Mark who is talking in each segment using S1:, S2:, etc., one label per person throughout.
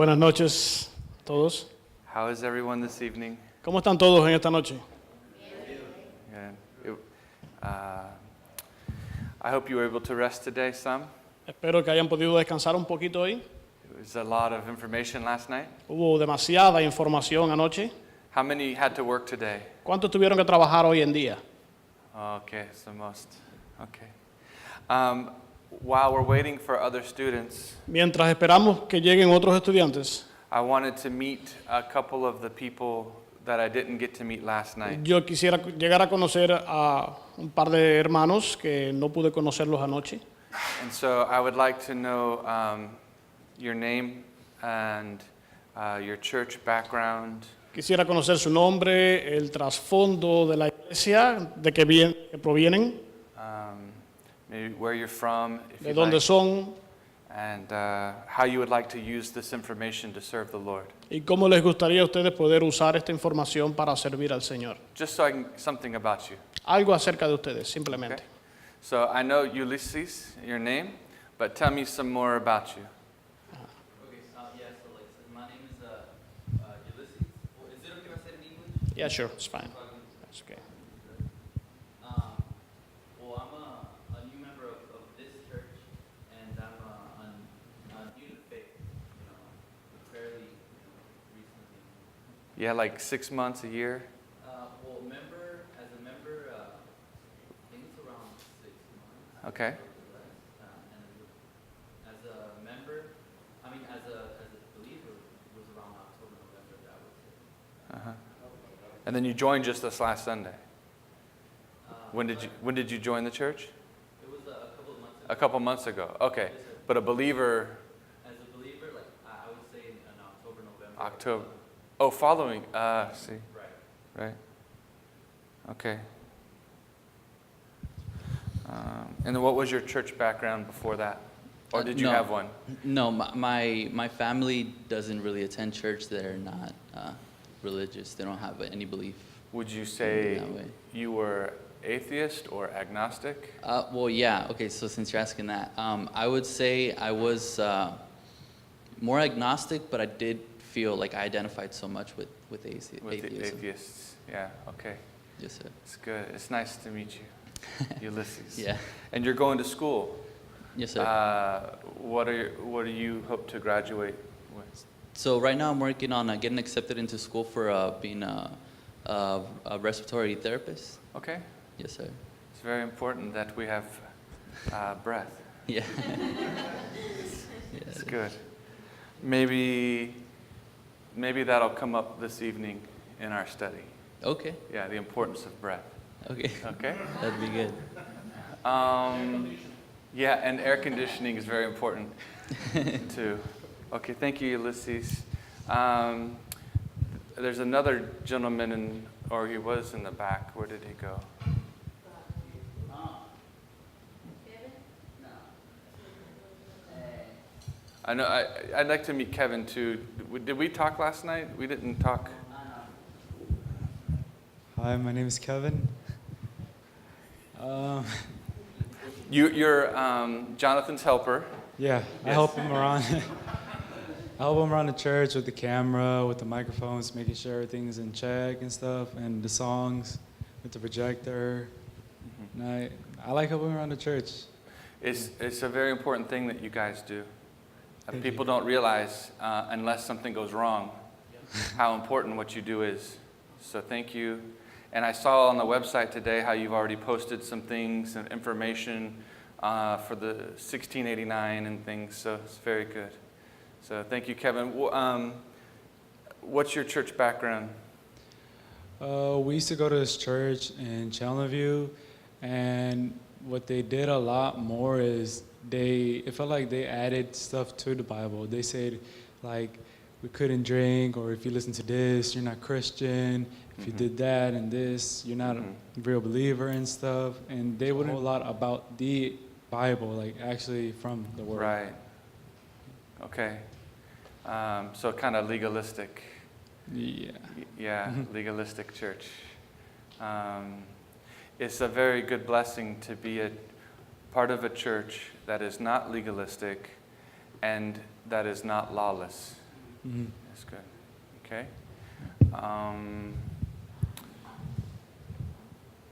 S1: Buenas noches a todos.
S2: How is everyone this evening?
S1: ¿Cómo están todos en esta noche?
S2: Good. I hope you were able to rest today some.
S1: Espero que hayan podido descansar un poquito hoy.
S2: It was a lot of information last night.
S1: Hubo demasiada información anoche.
S2: How many had to work today?
S1: ¿Cuántos tuvieron que trabajar hoy en día?
S2: Okay, so most. Okay. While we're waiting for other students,
S1: Mientras esperamos que lleguen otros estudiantes,
S2: I wanted to meet a couple of the people that I didn't get to meet last night.
S1: yo quisiera llegar a conocer a un par de hermanos que no pude conocerlos anoche.
S2: And so I would like to know your name and your church background.
S1: Quisiera conocer su nombre, el trasfondo de la iglesia, de que provienen,
S2: Maybe where you're from, if
S1: de
S2: you'd
S1: dónde
S2: like,
S1: son
S2: and how you would like to use this information to serve the Lord.
S1: y cómo les gustaría a ustedes poder usar esta información para servir al Señor.
S2: Just so I can, something about you.
S1: Algo acerca de ustedes, simplemente.
S2: Okay? So I know Ulysses, your name, but tell me some more about you.
S3: Okay, my name is Ulysses. Well, is it okay if I say it in English?
S1: Yeah, sure, it's fine. That's okay.
S3: Well, I'm a new member of this church, and I'm new to faith, fairly recently.
S2: Yeah, like 6 months, a year?
S3: Well, as a member, I think it's around 6 months.
S2: Okay.
S3: And as a member, as a believer, it was around October, November that I would say.
S2: Uh-huh. And then you joined just this last Sunday. When did you join the church?
S3: It was a couple of months ago.
S2: A couple months ago. Okay.
S3: Yes, sir.
S2: But a believer,
S3: As a believer, I would say in October, November.
S2: October. Oh, following. See.
S3: Right.
S2: Right. Okay. And then what was your church background before that? Or did you
S3: No.
S2: have one?
S3: No, my family doesn't really attend church. They're not religious. They don't have any belief.
S2: Would you say
S3: that way.
S2: you were atheist or agnostic?
S3: Well, yeah. Okay, so since you're asking that, I would say I was more agnostic, but I did feel like I identified so much with
S2: With the
S3: atheism.
S2: atheists. Yeah, okay.
S3: Yes, sir.
S2: It's good. It's nice to meet you, Ulysses.
S3: Yeah.
S2: And you're going to school.
S3: Yes, sir.
S2: What do you hope to graduate with?
S3: So right now I'm working on getting accepted into school for being a respiratory therapist.
S2: Okay.
S3: Yes, sir.
S2: It's very important that we have breath.
S3: Yeah.
S2: It's good. Maybe that'll come up this evening in our study.
S3: Okay.
S2: Yeah, the importance of breath.
S3: Okay.
S2: Okay?
S3: That'd be good.
S2: Yeah, and air conditioning is very important too. Okay, thank you, Ulysses. There's another gentleman, or he was in the back. Where did he go? I know. I'd like to meet Kevin too. Did we talk last night? We didn't talk.
S4: Hi, my name is Kevin.
S2: You're Jonathan's helper.
S4: Yeah, I
S2: Yes.
S4: help him around. I help him around the church with the camera, with the microphones, making sure everything's in check and stuff, and the songs with the projector. And I like helping around the church.
S2: It's a very important thing that you guys do.
S4: Thank
S2: People
S4: you.
S2: don't realize, unless something goes wrong, how important what you do is. So thank you. And I saw on the website today how you've already posted some things and information for the 1689 and things, so it's very good. So thank you, Kevin. What's your church background?
S4: We used to go to this church in Challenview, and what they did a lot more is it felt like they added stuff to the Bible. They said, like, we couldn't drink, or if you listen to this, you're not Christian. If you did that and this, you're not a real believer and stuff. And they would know a lot about the Bible, like actually from the Word.
S2: Right. Okay. So kind of legalistic.
S4: Yeah.
S2: Yeah, legalistic church. It's a very good blessing to be a part of a church that is not legalistic and that is not lawless.
S4: Mhm.
S2: That's good. Okay.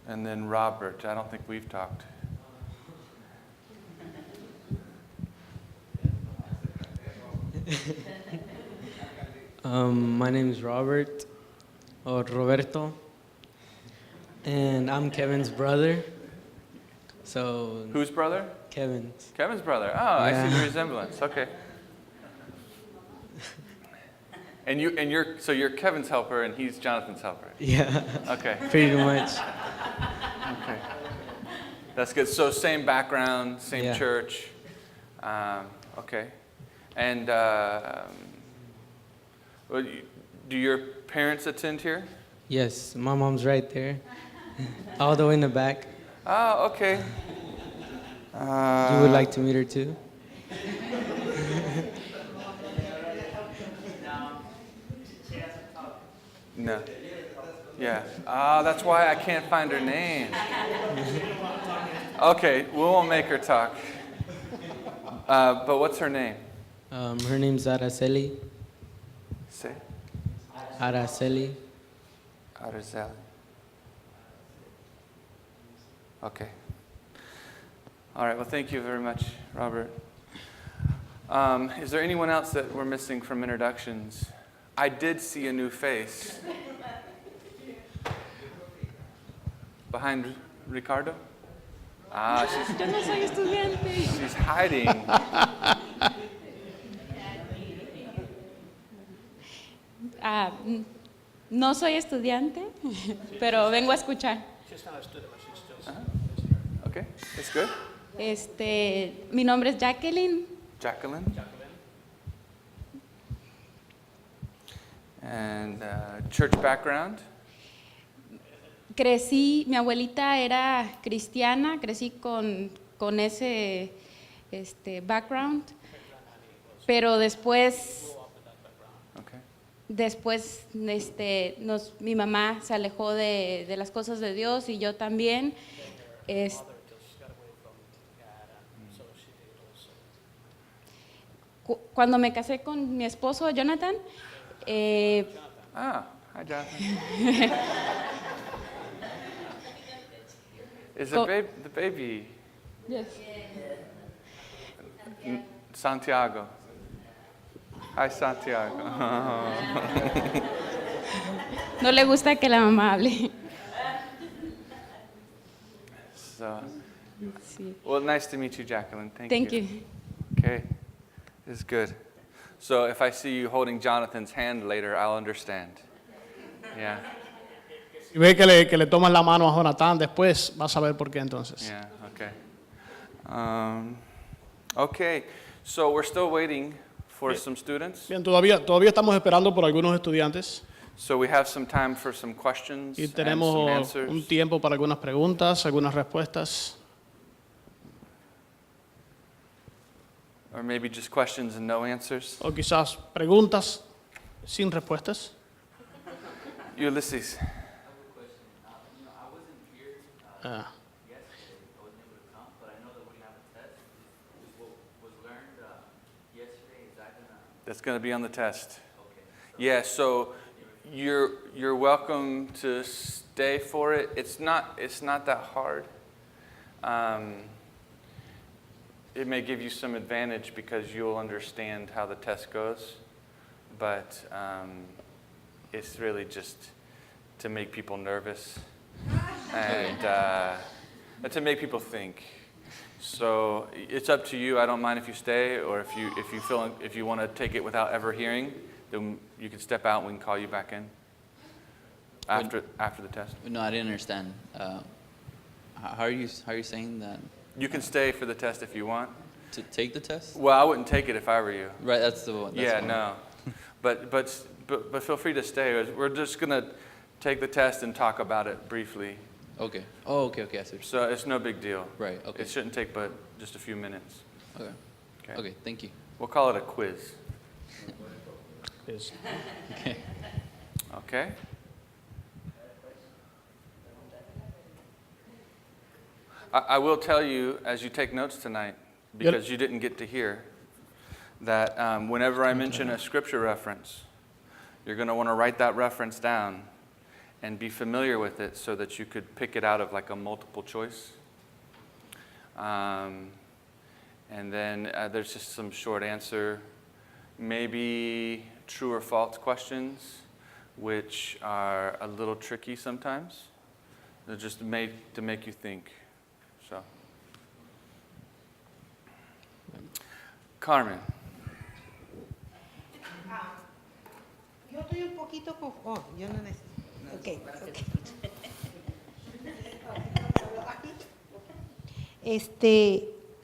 S2: And then Robert, I don't think we've talked.
S5: My name is Robert, or Roberto, and I'm Kevin's brother. So,
S2: Whose brother?
S5: Kevin's.
S2: Kevin's brother. Oh, I see
S5: Yeah.
S2: the resemblance. Okay. And you're Kevin's helper and he's Jonathan's helper.
S5: Yeah,
S2: Okay.
S5: pretty much.
S2: Okay. That's good. So same background, same
S5: Yeah.
S2: church. Okay. And do your parents attend here?
S5: Yes, my mom's right there, all the way in the back.
S2: Oh, okay.
S5: You would like to meet her too?
S2: No. Yeah. That's why I can't find her name. Okay, we won't make her talk. But what's her name?
S5: Her name's Araceli.
S2: Say.
S5: Araceli.
S2: Araceli. Okay. All right, well, thank you very much, Robert. Is there anyone else that we're missing from introductions? I did see a new face. Behind Ricardo?
S6: Yo no soy estudiante.
S2: She's hiding.
S6: No soy estudiante, pero vengo a escuchar.
S2: Okay, that's good.
S6: Mi nombre es Jacqueline.
S2: Jacqueline. And church background?
S6: Mi abuelita era cristiana, crecí con ese background, pero después
S2: Okay.
S6: mi mamá se alejó de las cosas de Dios y yo también. Cuando me casé con mi esposo Jonathan,
S2: Hi Jonathan. Is the baby
S6: yes.
S2: Santiago? Hi Santiago.
S6: No le gusta que la mamá hable.
S2: So,
S6: Sí.
S2: well, nice to meet you, Jacqueline.
S6: Thank you.
S2: Okay, this is good. So if I see you holding Jonathan's hand later, I'll understand. Yeah,
S1: Si ve que le tomas la mano a Jonathan después, vas a ver por qué entonces.
S2: yeah, okay. Okay, so we're still waiting for some students.
S1: Bien, todavía estamos esperando por algunos estudiantes
S2: So we have some time for some questions
S1: y
S2: and some
S1: tenemos
S2: answers.
S1: un tiempo para algunas preguntas, algunas respuestas,
S2: Or maybe just questions and no answers.
S1: o quizás preguntas sin respuestas.
S2: Ulysses.
S3: I have a question. I wasn't here
S1: Ah,
S3: yesterday. I wasn't able to come, but I know that we have a test. Is what was learned yesterday, is that gonna?
S2: That's going to be on the test.
S3: Okay.
S2: Yeah, so you're welcome to stay for it. It's not that hard. It may give you some advantage because you'll understand how the test goes, but it's really just to make people nervous and to make people think. So it's up to you. I don't mind if you stay, or if you want to take it without ever hearing, then you can step out and we can call you back in after the test.
S3: No, I didn't understand. How are you saying that?
S2: You can stay for the test if you want.
S3: To take the test?
S2: Well, I wouldn't take it if I were you.
S3: Right, that's the one.
S2: Yeah, no. But feel free to stay. We're just gonna take the test and talk about it briefly.
S3: Okay. Oh, okay, I see.
S2: So it's no big deal.
S3: Right, okay.
S2: It shouldn't take but just a few minutes.
S3: Okay.
S2: Okay.
S3: Okay, thank you.
S2: We'll call it a quiz.
S1: es-
S3: Okay.
S2: Okay? I will tell you as you take notes tonight, because you didn't get to hear, that whenever I mention a scripture reference, you're going to want to write that reference down and be familiar with it so that you could pick it out of like a multiple choice. And then there's just some short answer, maybe true or false questions, which are a little tricky sometimes. They're just made to make you think. So, Carmen.
S7: Yo estoy un poquito con... Oh, yo no necesito. Okay.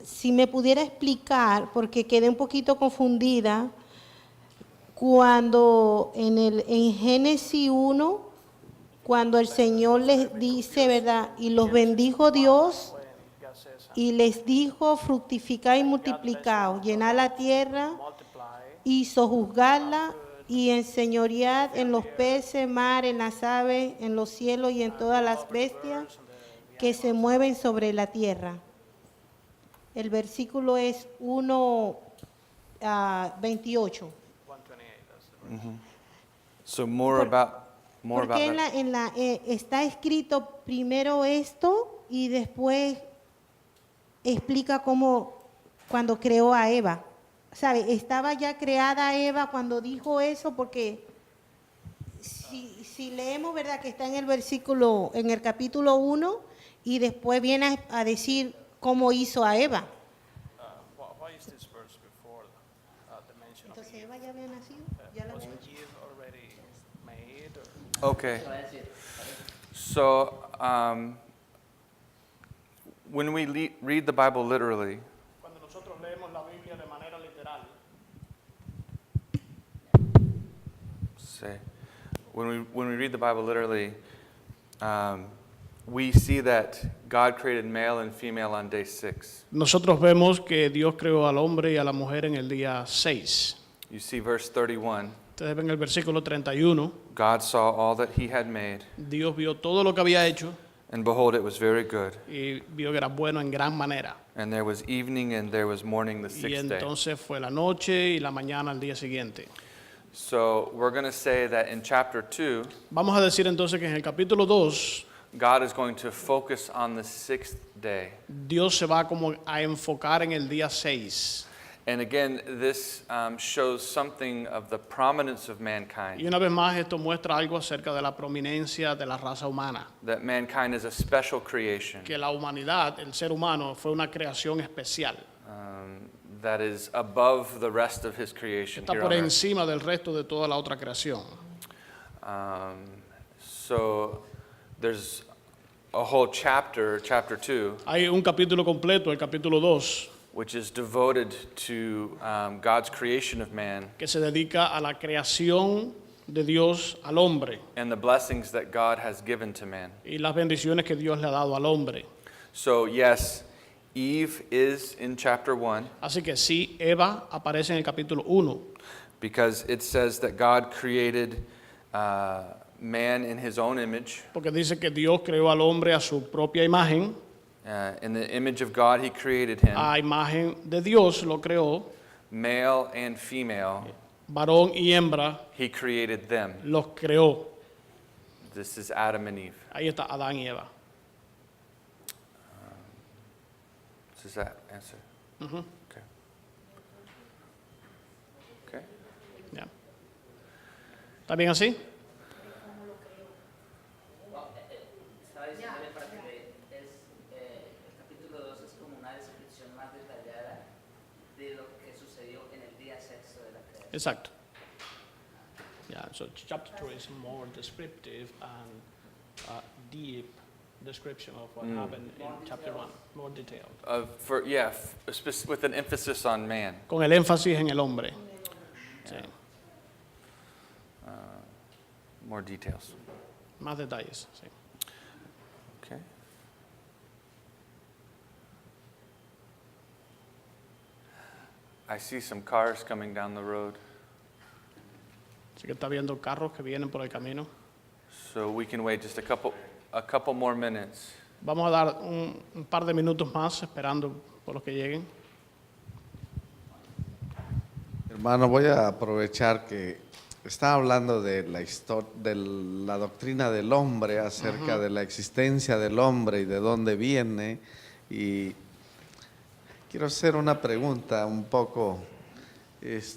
S7: Si me pudiera explicar, porque quedé un poquito confundida, cuando en Génesis 1, cuando el Señor les dice, ¿verdad? Y los bendijo Dios y les dijo, fructificad y multiplicaos, llenad la tierra y sojuzgadla y enseñoread en los peces, mar, en las aves, en los cielos y en todas las bestias que se mueven sobre la tierra. El versículo es 1:28.
S2: So more about
S7: Porque
S2: that.
S7: está escrito primero esto y después explica cómo cuando creó a Eva. ¿Sabe? Estaba ya creada Eva cuando dijo eso, porque si leemos, ¿verdad? Que está en el versículo, en el capítulo 1 y después viene a decir cómo hizo a Eva.
S8: Why is this verse before the mention of
S7: Entonces
S8: Eve?
S7: Eva ya había nacido, ya la
S8: Was
S7: había hecho.
S8: Eve already made? Or?
S2: Okay. So, when we read the Bible literally,
S1: Cuando nosotros leemos la Biblia de manera literal,
S2: when we read the Bible literally, we see that God created male and female on day 6.
S1: nosotros vemos que Dios creó al hombre y a la mujer en el día 6.
S2: You see verse 31.
S1: Ustedes ven el versículo 31.
S2: God saw all that he had made,
S1: Dios vio todo lo que había hecho
S2: and behold, it was very good.
S1: y vio que era bueno en gran manera.
S2: And there was evening and there was morning the
S1: Y
S2: 6th day.
S1: entonces fue la noche y la mañana al día siguiente.
S2: So we're going to say that in chapter 2,
S1: Vamos a decir entonces que en el capítulo 2,
S2: God is going to focus on the 6th day.
S1: Dios se va como a enfocar en el día 6.
S2: And again, this shows something of the prominence of mankind.
S1: Y una vez más esto muestra algo acerca de la prominencia de la raza humana.
S2: That mankind is a special creation
S1: Que la humanidad, el ser humano, fue una creación especial.
S2: that is above the rest of his creation
S1: Está
S2: here
S1: por
S2: on earth.
S1: encima del resto de toda la otra creación.
S2: So there's a whole chapter 2,
S1: Hay un capítulo completo, el capítulo 2,
S2: which is devoted to God's creation of man
S1: que se dedica a la creación de Dios al hombre
S2: and the blessings that God has given to man.
S1: y las bendiciones que Dios le ha dado al hombre.
S2: So yes, Eve is in chapter 1
S1: Así que sí, Eva aparece en el capítulo 1,
S2: because it says that God created man in his own image.
S1: porque dice que Dios creó al hombre a su propia imagen,
S2: In the image of God, he created him.
S1: a imagen de Dios lo creó,
S2: Male and female,
S1: varón y hembra
S2: he created them.
S1: los creó.
S2: This is Adam and Eve.
S1: Ahí está Adán y Eva.
S2: Does that answer?
S1: Ujú.
S2: Okay. Okay.
S1: Ya. ¿Está bien así?
S3: Estaba diciéndole para que el capítulo 2 es como una descripción más detallada de lo que sucedió en el día sexto de la creación.
S1: Exacto. Yeah, so chapter 2 is more descriptive and deep description of what happened in chapter 1, more detailed.
S2: With an emphasis on man.
S1: Con el énfasis en el hombre. Sí.
S2: More details.
S1: Más detalles. Sí.
S2: Okay. I see some cars coming down the road,
S1: Así que está viendo carros que vienen por el camino.
S2: so we can wait just a couple more minutes.
S1: Vamos a dar un par de minutos más esperando por los que lleguen.
S9: Hermano, voy a aprovechar que está hablando de de la doctrina del hombre, acerca de la existencia del hombre y de dónde viene. Y quiero hacer una pregunta un poco, que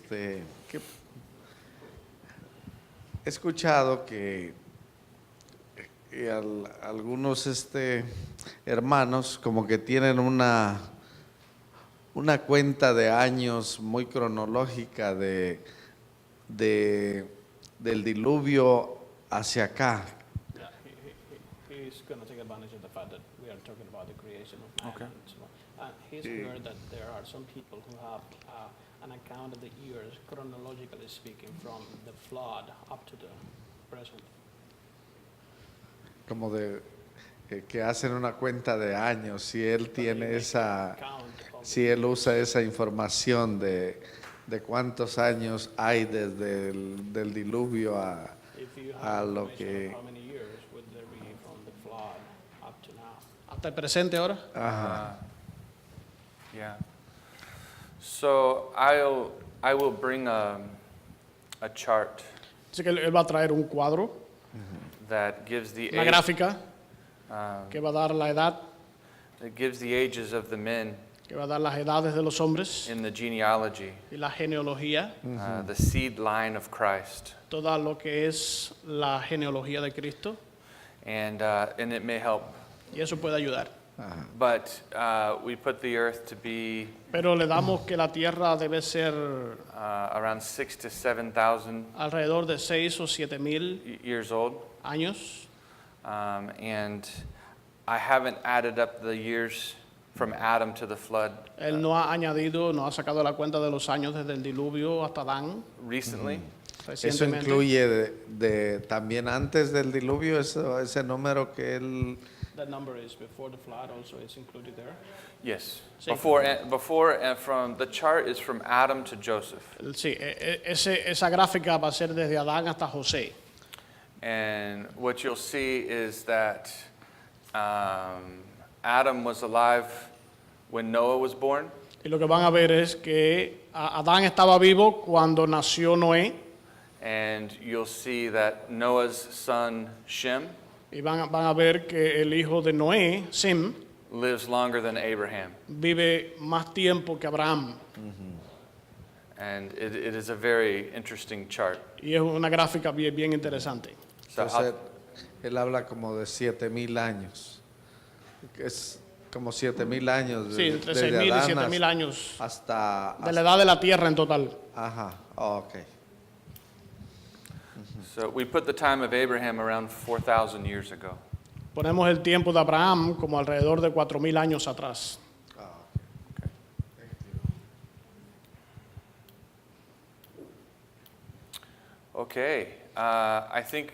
S9: he escuchado que algunos hermanos como que tienen una cuenta de años muy cronológica del diluvio hacia acá.
S1: Yeah, he's going to take advantage of the fact that we are talking about the creation of man.
S2: Okay.
S1: And so on. And he's heard that there are some people who have an account of the years, chronologically speaking, from the flood up to the present.
S9: Como que hacen una cuenta de años, si él tiene esa, si él usa esa información de cuántos años hay desde del diluvio
S1: If you
S9: a
S1: have
S9: lo
S1: information
S9: que,
S1: of how many years would there be from the flood up to now? Hasta el presente ahora.
S9: ajá,
S2: Yeah. So I will bring a chart
S1: Así que él va a traer un cuadro,
S2: that gives the
S1: una
S2: age,
S1: gráfica que va a dar la edad,
S2: that gives the ages of the men
S1: que va a dar las edades de los hombres
S2: in the genealogy,
S1: y la genealogía,
S2: the seed line of Christ,
S1: todo lo que es la genealogía de Cristo,
S2: and it may help.
S1: y eso puede ayudar.
S2: But we put the earth to be
S1: Pero le damos que la tierra debe ser
S2: around 6,000 to 7,000
S1: alrededor de 6 o 7 mil
S2: years old,
S1: años.
S2: and I haven't added up the years from Adam to the flood
S1: Él no ha añadido, no ha sacado la cuenta de los años desde el diluvio hasta Adán
S2: recently.
S9: eso
S1: recientemente.
S9: incluye también antes del diluvio, ese número que él,
S1: That number is before the flood, also it's included there.
S2: Yes.
S1: Sí.
S2: Before and from the chart is from Adam to Joseph.
S1: Sí, esa gráfica va a ser desde Adán hasta José.
S2: And what you'll see is that Adam was alive when Noah was born,
S1: Y lo que van a ver es que Adán estaba vivo cuando nació Noé,
S2: and you'll see that Noah's son Shem
S1: y van a ver que el hijo de Noé, Sem,
S2: lives longer than Abraham.
S1: vive más tiempo que Abraham.
S2: And it is a very interesting chart.
S1: Y es una gráfica bien interesante.
S2: So
S9: entonces, él habla como de 7,000 años, que es como 7,000 años.
S1: Sí, entre
S9: desde
S1: 6,000 y
S9: Adán
S1: 7,000 años
S9: hasta,
S1: de la edad de la tierra en total.
S9: ajá, ok.
S2: So we put the time of Abraham around 4,000 years ago.
S1: Ponemos el tiempo de Abraham como alrededor de 4,000 años atrás.
S2: Okay, I think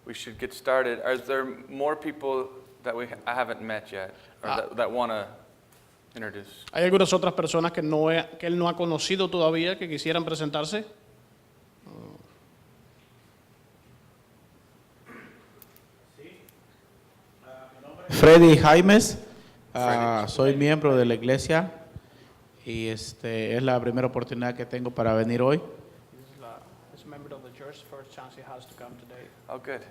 S2: we should get started. Are there more people that I haven't met yet, or that want to introduce?
S1: ¿Hay algunas otras personas que él no ha conocido todavía que quisieran presentarse?
S10: Freddy Jaimes,
S2: Freddy.
S10: soy miembro de la iglesia y es la primera oportunidad que tengo para venir hoy.
S1: He's a member of the church, first chance he has to come today.
S2: Oh, good.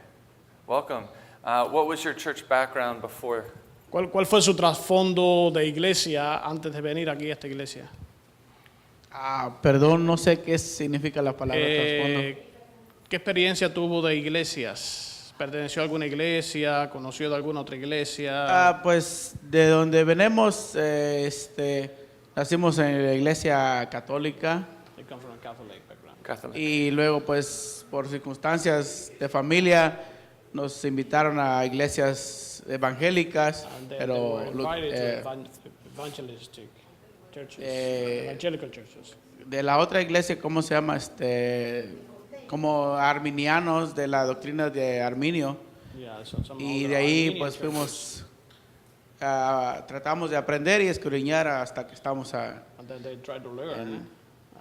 S2: Welcome. What was your church background before?
S1: ¿Cuál fue su trasfondo de iglesia antes de venir aquí a esta iglesia?
S10: Perdón, no sé qué significa la palabra trasfondo.
S1: ¿Qué experiencia tuvo de iglesias? ¿Perteneció a alguna iglesia? ¿Conoció de alguna otra iglesia?
S10: Pues de donde venimos, nacimos en la iglesia católica
S1: They come from a Catholic background.
S2: Catholic.
S10: y luego pues por circunstancias de familia nos invitaron a iglesias evangélicas,
S1: And they
S10: pero
S1: were invited to evangelistic churches, evangelical churches.
S10: de la otra iglesia, ¿cómo se llama? Como arminianos de la doctrina de Arminio.
S1: Yeah, so some
S10: Y
S1: other
S10: de ahí
S1: Armenian
S10: pues
S1: churches.
S10: fuimos, tratamos de aprender y escudriñar hasta que estamos
S1: And then they tried to learn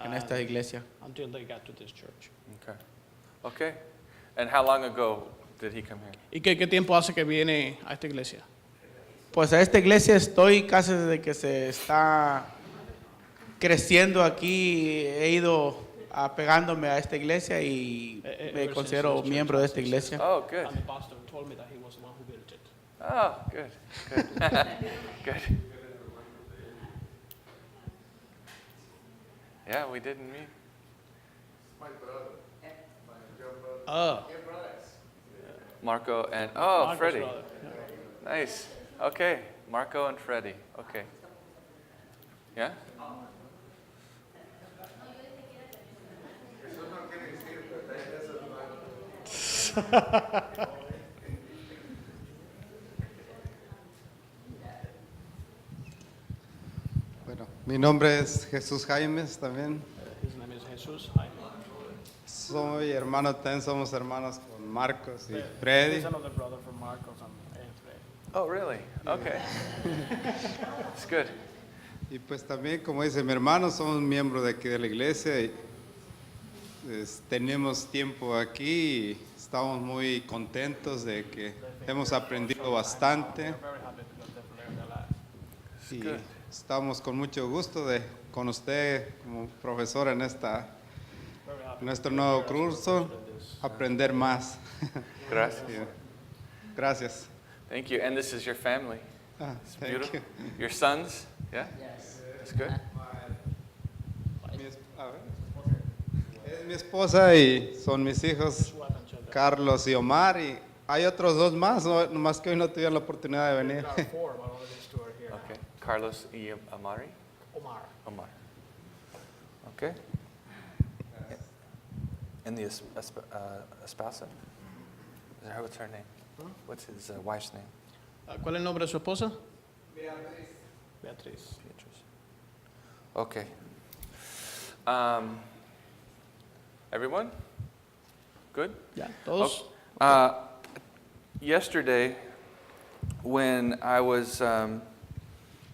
S10: en esta iglesia.
S1: until they got to this church.
S2: Okay. Okay. And how long ago did he come here?
S1: ¿Y qué tiempo hace que viene a esta iglesia?
S10: Pues a esta iglesia estoy casi desde que se está creciendo aquí he ido apegándome a esta iglesia y me
S1: Ever
S10: considero
S1: since this
S10: miembro de
S1: church
S10: esta iglesia.
S2: Oh, good.
S1: And the pastor told me that he was the one who built it.
S2: Oh, good, good, good. Yeah, we didn't meet.
S1: Oh,
S2: Marco and
S1: Marcos'
S2: Freddie.
S1: brother.
S2: Nice. Okay, Marco and Freddie. Okay. Yeah.
S11: Bueno, mi nombre es Jesús Jaimes también.
S1: His name is Jesus. Hi.
S11: Soy hermano, también somos hermanos con Marcos y Freddy.
S1: He's another brother from Marcos and Fred.
S2: Oh, really? Okay. It's good.
S11: Y pues también, como dice mi hermano, somos miembros de aquí de la iglesia y tenemos tiempo aquí y estamos muy contentos de que hemos aprendido bastante
S1: We're very happy because they've learned a lot.
S11: y
S2: good.
S11: estamos con mucho gusto de con usted como profesor en
S1: Very happy.
S11: nuestro nuevo curso, aprender más.
S2: Gracias.
S11: Gracias.
S2: Thank you. And this is your family.
S11: Ah,
S2: It's
S11: thank
S2: beautiful.
S11: you.
S2: Your sons? Yeah?
S3: Yes.
S2: That's good.
S11: Es mi esposa y son mis hijos,
S1: Wife and children.
S11: Carlos y Omar, y hay otros dos más, más que hoy no tuvieron la oportunidad de venir.
S1: There are four, but only these two are here.
S2: Okay. Carlos y Amari?
S1: Omar.
S2: Omar. Okay. And the esposa? What's her name? What's his wife's name?
S1: ¿Cuál es el nombre de su esposa? Beatriz.
S2: Beatrice. Okay. Everyone? Good?
S1: Ya, todos.
S2: Yesterday, when I was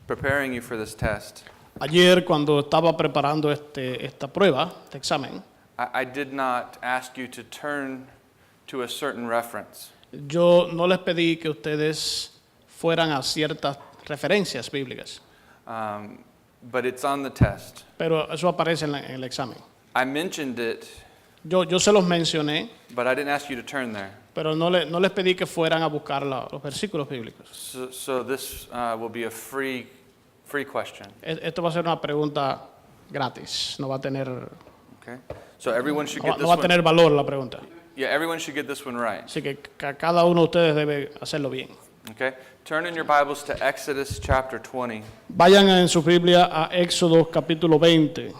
S2: preparing you for this test,
S1: Ayer, cuando estaba preparando esta prueba, este examen,
S2: I did not ask you to turn to a certain reference.
S1: yo no les pedí que ustedes fueran a ciertas referencias bíblicas,
S2: But it's on the test.
S1: pero eso aparece en el examen.
S2: I mentioned it,
S1: Yo se los mencioné,
S2: but I didn't ask you to turn there.
S1: pero no les pedí que fueran a buscar los versículos bíblicos.
S2: So this will be a free question.
S1: Esto va a ser una pregunta gratis, no va a tener,
S2: Okay? So everyone should get
S1: no
S2: this
S1: va a
S2: one.
S1: tener valor la pregunta.
S2: Yeah, everyone should get this one right.
S1: Así que cada uno de ustedes debe hacerlo bien.
S2: Okay? Turn in your Bibles to Exodus chapter 20.
S1: Vayan en su Biblia a Éxodo capítulo 20.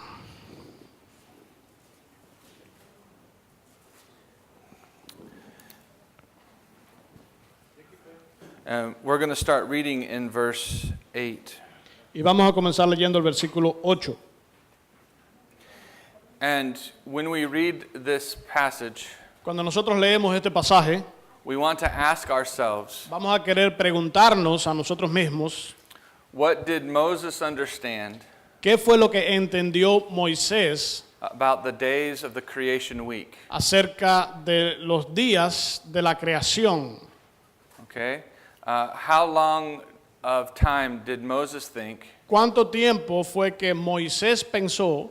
S2: We're going to start reading in verse 8.
S1: Y vamos a comenzar leyendo el versículo 8.
S2: And when we read this passage,
S1: Cuando nosotros leemos este pasaje,
S2: we want to ask ourselves,
S1: vamos a querer preguntarnos a nosotros mismos,
S2: what did Moses understand
S1: ¿qué fue lo que entendió Moisés
S2: about the days of the creation week?
S1: acerca de los días de la creación?
S2: Okay? How long of time did Moses think
S1: ¿Cuánto tiempo fue que Moisés pensó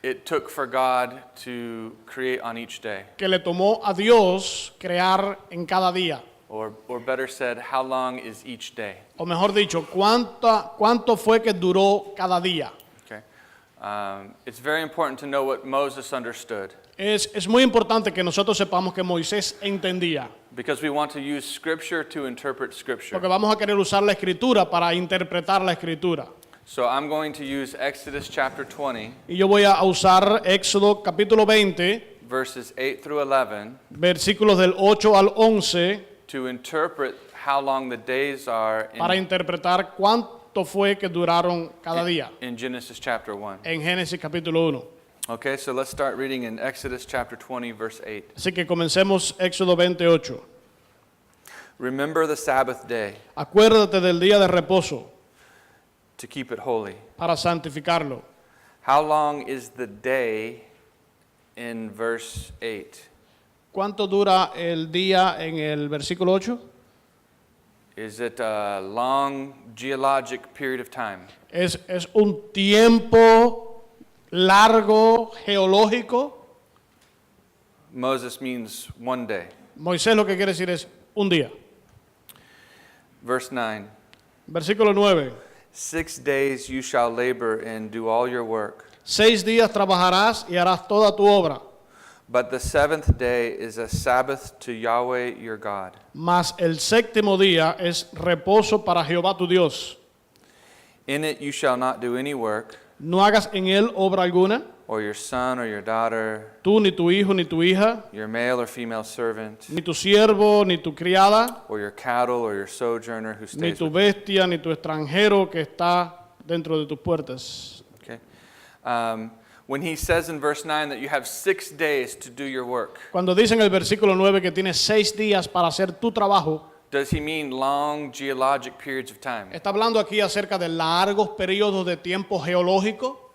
S2: it took for God to create on each day?
S1: que le tomó a Dios crear en cada día?
S2: Or better said, how long is each day?
S1: O mejor dicho, ¿cuánto fue que duró cada día?
S2: Okay? It's very important to know what Moses understood
S1: Es muy importante que nosotros sepamos que Moisés entendía,
S2: because we want to use Scripture to interpret Scripture.
S1: porque vamos a querer usar la Escritura para interpretar la Escritura.
S2: So I'm going to use Exodus chapter 20,
S1: Y yo voy a usar Éxodo capítulo 20,
S2: verses 8 through 11,
S1: versículos del 8 al 11,
S2: to interpret how long the days are
S1: para interpretar cuánto fue que duraron cada día
S2: in Genesis chapter 1.
S1: en Génesis capítulo 1.
S2: Okay, so let's start reading in Exodus chapter 20, verse 8.
S1: Así que comencemos Éxodo 28.
S2: Remember the Sabbath day
S1: Acuérdate del día de reposo
S2: to keep it holy.
S1: para santificarlo.
S2: How long is the day in verse 8?
S1: ¿Cuánto dura el día en el versículo 8?
S2: Is it a long geologic period of time?
S1: Es un tiempo largo geológico.
S2: Moses means one day.
S1: Moisés lo que quiere decir es un día.
S2: Verse 9.
S1: Versículo 9.
S2: 6 days you shall labor and do all your work.
S1: 6 días trabajarás y harás toda tu obra.
S2: But the seventh day is a Sabbath to Yahweh your God.
S1: Mas el séptimo día es reposo para Jehová tu Dios.
S2: In it you shall not do any work,
S1: No hagas en él obra alguna,
S2: or your son or your daughter,
S1: tú ni tu hijo ni tu hija,
S2: your male or female servant,
S1: ni tu siervo ni tu criada,
S2: or your cattle or your sojourner who
S1: ni
S2: stays
S1: tu
S2: with
S1: bestia ni tu extranjero que está dentro de tus puertas.
S2: you. Okay. When he says in verse 9 that you have 6 days to do your work,
S1: Cuando dice en el versículo 9 que tienes 6 días para hacer tu trabajo,
S2: does he mean long geologic periods of time?
S1: ¿está hablando aquí acerca de largos periodos de tiempo geológico?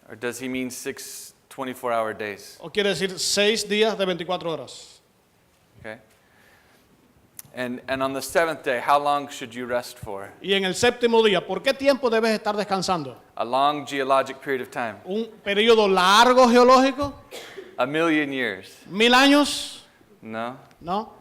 S2: Or does he mean 6 24-hour days?
S1: ¿O quiere decir 6 días de 24 horas?
S2: Okay. And on the seventh day, how long should you rest for?
S1: Y en el séptimo día, ¿por qué tiempo debes estar descansando?
S2: A long geologic period of time.
S1: ¿Un periodo largo geológico?
S2: 1,000,000 years.
S1: ¿1000 años?
S2: No?
S1: ¿No?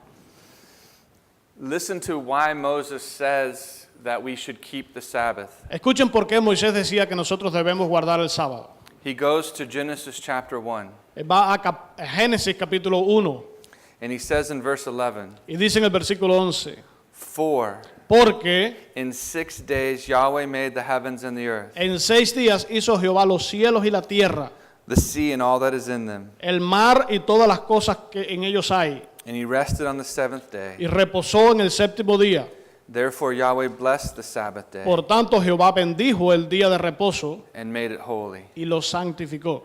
S2: Listen to why Moses says that we should keep the Sabbath.
S1: Escuchen por qué Moisés decía que nosotros debemos guardar el sábado.
S2: He goes to Genesis chapter 1,
S1: Va a Génesis capítulo 1
S2: and he says in verse 11,
S1: y dice en el versículo 11,
S2: For
S1: porque
S2: in 6 days Yahweh made the heavens and the earth,
S1: en 6 días hizo Jehová los cielos y la tierra,
S2: the sea and all that is in them,
S1: el mar y todas las cosas que en ellos hay,
S2: and he rested on the seventh day.
S1: y reposó en el séptimo día.
S2: Therefore Yahweh blessed the Sabbath day
S1: Por tanto, Jehová bendijo el día de reposo
S2: and made it holy.
S1: y lo santificó.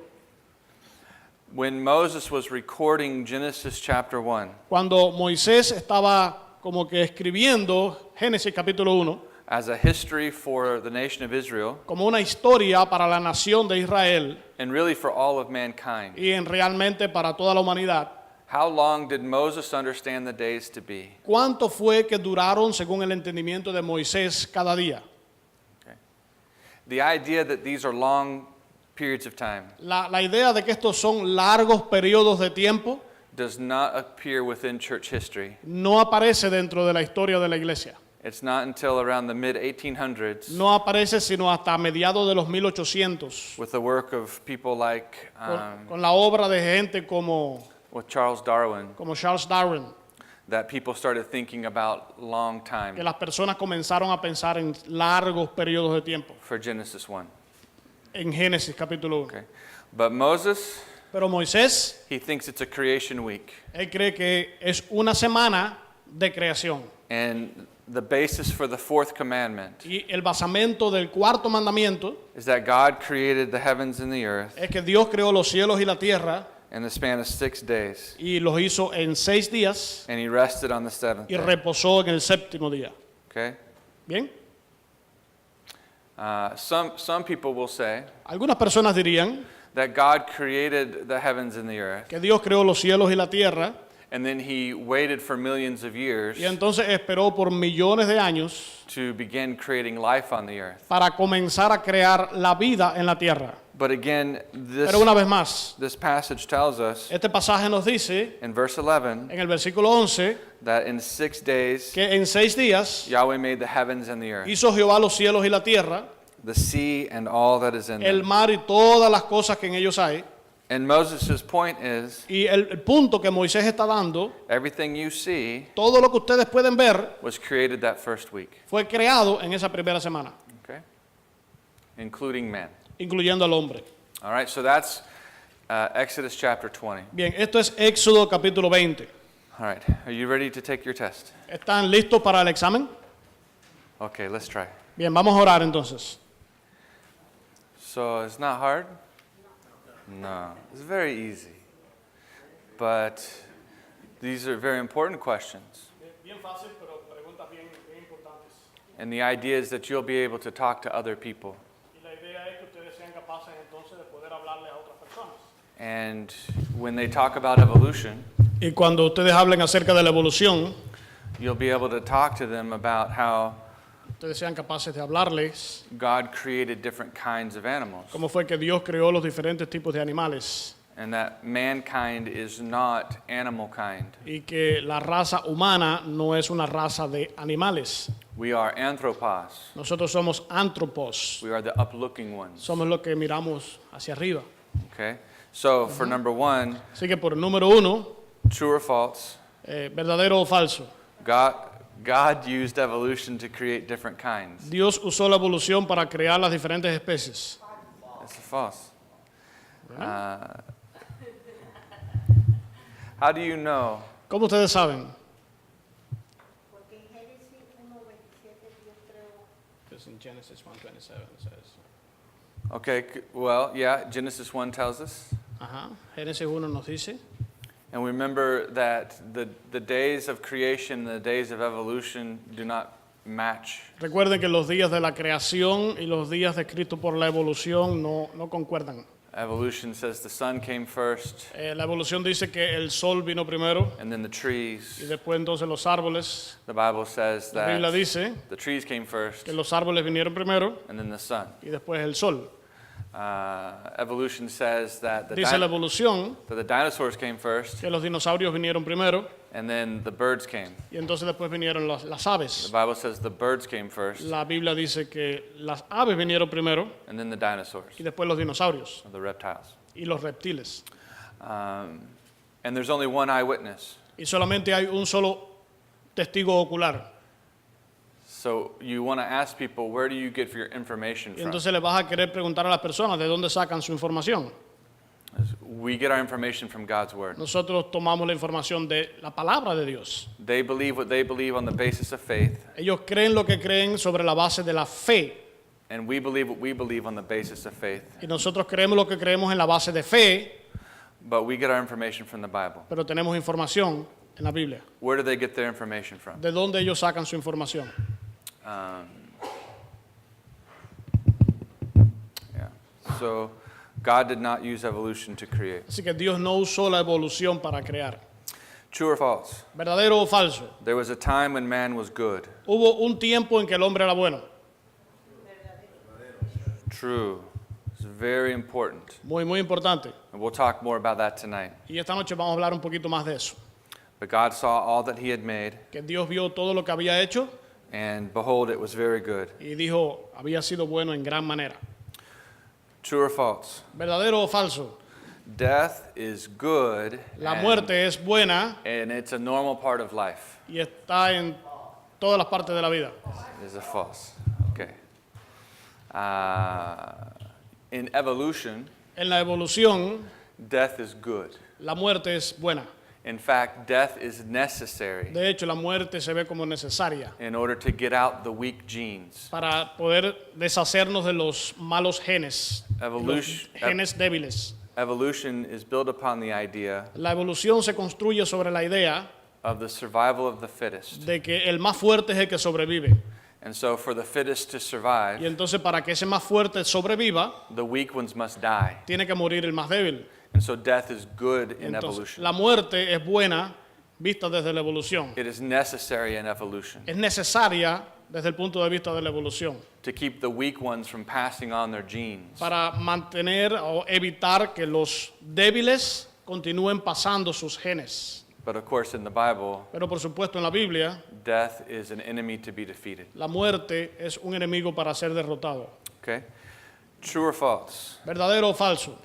S2: When Moses was recording Genesis chapter 1,
S1: Cuando Moisés estaba como que escribiendo Génesis capítulo 1,
S2: as a history for the nation of Israel,
S1: como una historia para la nación de Israel
S2: and really for all of mankind,
S1: y realmente para toda la humanidad,
S2: how long did Moses understand the days to be?
S1: ¿cuánto fue que duraron según el entendimiento de Moisés cada día?
S2: The idea that these are long periods of time
S1: La idea de que estos son largos periodos de tiempo
S2: does not appear within church history.
S1: no aparece dentro de la historia de la iglesia.
S2: It's not until around the mid-1800s
S1: No aparece sino hasta mediados de los 1800,
S2: with the work of people like
S1: con la obra de gente como
S2: with Charles Darwin
S1: Charles Darwin,
S2: that people started thinking about long
S1: que
S2: time
S1: las personas comenzaron a pensar en largos periodos de tiempo,
S2: for Genesis 1.
S1: en Génesis capítulo 1.
S2: Okay. But Moses,
S1: Pero Moisés,
S2: he thinks it's a creation week.
S1: él cree que es una semana de creación.
S2: And the basis for the fourth commandment
S1: Y el basamento del cuarto mandamiento
S2: is that God created the heavens and the earth
S1: es que Dios creó los cielos y la tierra
S2: in the span of 6 days,
S1: y los hizo en 6 días
S2: and he rested on the seventh
S1: y
S2: day.
S1: reposó en el séptimo día.
S2: Okay?
S1: Bien,
S2: Some people will say
S1: algunas personas dirían
S2: that God created the heavens and the earth,
S1: que Dios creó los cielos y la tierra
S2: and then he waited for millions of years
S1: y entonces esperó por millones de años
S2: to begin creating life on the earth.
S1: para comenzar a crear la vida en la tierra.
S2: But again,
S1: Pero una vez más,
S2: this passage tells us
S1: este pasaje nos dice
S2: in verse 11
S1: en el versículo 11
S2: that in 6 days
S1: que en 6 días
S2: Yahweh made the heavens and the earth,
S1: hizo Jehová los cielos y la tierra,
S2: the sea and all that is in
S1: el
S2: them.
S1: mar y todas las cosas que en ellos hay.
S2: And Moses' point is,
S1: Y el punto que Moisés está dando,
S2: everything you see
S1: todo lo que ustedes pueden ver
S2: was created that first week,
S1: fue creado en esa primera semana,
S2: okay? Including man.
S1: incluyendo al hombre.
S2: All right, so that's Exodus chapter 20.
S1: Bien, esto es Éxodo capítulo 20.
S2: All right, are you ready to take your test?
S1: ¿Están listos para el examen?
S2: Okay, let's try.
S1: Bien, vamos a orar entonces.
S2: So it's not hard? No, it's very easy. But these are very important questions.
S1: Bien fácil, pero preguntas bien importantes.
S2: And the idea is that you'll be able to talk to other people.
S1: Y la idea es que ustedes sean capaces entonces de poder hablarle a otras personas.
S2: And when they talk about evolution,
S1: Y cuando ustedes hablen acerca de la evolución,
S2: you'll be able to talk to them about how
S1: ustedes sean capaces de hablarles
S2: God created different kinds of animals,
S1: cómo fue que Dios creó los diferentes tipos de animales
S2: and that mankind is not animal kind.
S1: y que la raza humana no es una raza de animales.
S2: We are anthropos.
S1: Nosotros somos antropos,
S2: We are the uplooking ones.
S1: somos los que miramos hacia arriba.
S2: Okay? So for number one,
S1: Así que por el número 1,
S2: true or false,
S1: verdadero o falso,
S2: God used evolution to create different kinds.
S1: Dios usó la evolución para crear las diferentes especies.
S2: It's false. How do you know?
S1: ¿Cómo ustedes saben?
S7: Porque en Génesis 1:27 Dios creó.
S1: Because in Genesis 1:27 it says.
S2: Okay, well, yeah, Genesis 1 tells us.
S1: Ajá. Génesis 1 nos dice.
S2: And we remember that the days of creation, the days of evolution do not match.
S1: Recuerden que los días de la creación y los días descritos por la evolución no concuerdan.
S2: Evolution says the sun came first,
S1: La evolución dice que el sol vino primero
S2: and then the
S1: y
S2: trees.
S1: después entonces los árboles.
S2: The Bible says
S1: La Biblia
S2: that
S1: dice
S2: the trees came first,
S1: que los árboles vinieron primero
S2: and then the sun.
S1: y después el sol.
S2: Evolution says that
S1: Dice la evolución
S2: the dinosaurs came first,
S1: que los dinosaurios vinieron primero
S2: and then the birds came.
S1: y entonces después vinieron las
S2: The
S1: aves.
S2: Bible says the birds came first,
S1: La Biblia dice que las aves vinieron primero
S2: and then the dinosaurs,
S1: y después los dinosaurios
S2: or the reptiles.
S1: y los reptiles.
S2: And there's only one eyewitness.
S1: Y solamente hay un solo testigo ocular.
S2: So you want to ask people, where do you get your information
S1: Y
S2: from?
S1: entonces le vas a querer preguntar a las personas de dónde sacan su información.
S2: We get our information from God's word.
S1: Nosotros tomamos la información de la palabra de Dios.
S2: They believe what they believe on the basis of faith,
S1: Ellos creen lo que creen sobre la base de la fe.
S2: and we believe what we believe on the basis of faith.
S1: Y nosotros creemos lo que creemos en la base de fe,
S2: But we get our information from the Bible.
S1: pero tenemos información en la Biblia.
S2: Where do they get their information from?
S1: ¿De dónde ellos sacan su información?
S2: Yeah. So God did not use evolution to create.
S1: Así que Dios no usó la evolución para crear.
S2: True or false?
S1: ¿Verdadero o falso?
S2: There was a time when man was good.
S1: Hubo un tiempo en que el hombre era bueno.
S2: True. It's very important.
S1: Muy, muy importante.
S2: And we'll talk more about that tonight.
S1: Y esta noche vamos a hablar un poquito más de eso.
S2: But God saw all that he had made,
S1: Que Dios vio todo lo que había hecho
S2: and behold, it was very good.
S1: y dijo, había sido bueno en gran manera.
S2: True or false?
S1: ¿Verdadero o falso?
S2: Death is good,
S1: La muerte es buena
S2: and it's a normal part of life.
S1: y está en todas las partes de la vida.
S2: Is it false? Okay. In evolution,
S1: En la evolución,
S2: death is good.
S1: la muerte es buena.
S2: In fact, death is necessary
S1: De hecho, la muerte se ve como necesaria
S2: in order to get out the weak genes.
S1: para poder deshacernos de los malos genes, los genes débiles.
S2: Evolution is built upon the idea
S1: La evolución se construye sobre la idea
S2: of the survival of the fittest.
S1: de que el más fuerte es el que sobrevive.
S2: And so for the fittest to
S1: Y
S2: survive,
S1: entonces para que ese más fuerte sobreviva,
S2: the weak ones must die.
S1: tiene que morir el más débil.
S2: And so death is good in
S1: Entonces,
S2: evolution.
S1: la muerte es buena vista desde la evolución.
S2: It is necessary in evolution
S1: Es necesaria desde el punto de vista de la evolución
S2: to keep the weak ones from passing on their genes.
S1: para mantener o evitar que los débiles continúen pasando sus genes.
S2: But of course, in the Bible,
S1: Pero por supuesto en la Biblia,
S2: death is an enemy to be defeated.
S1: la muerte es un enemigo para ser derrotado.
S2: Okay? True or false?
S1: ¿Verdadero o falso?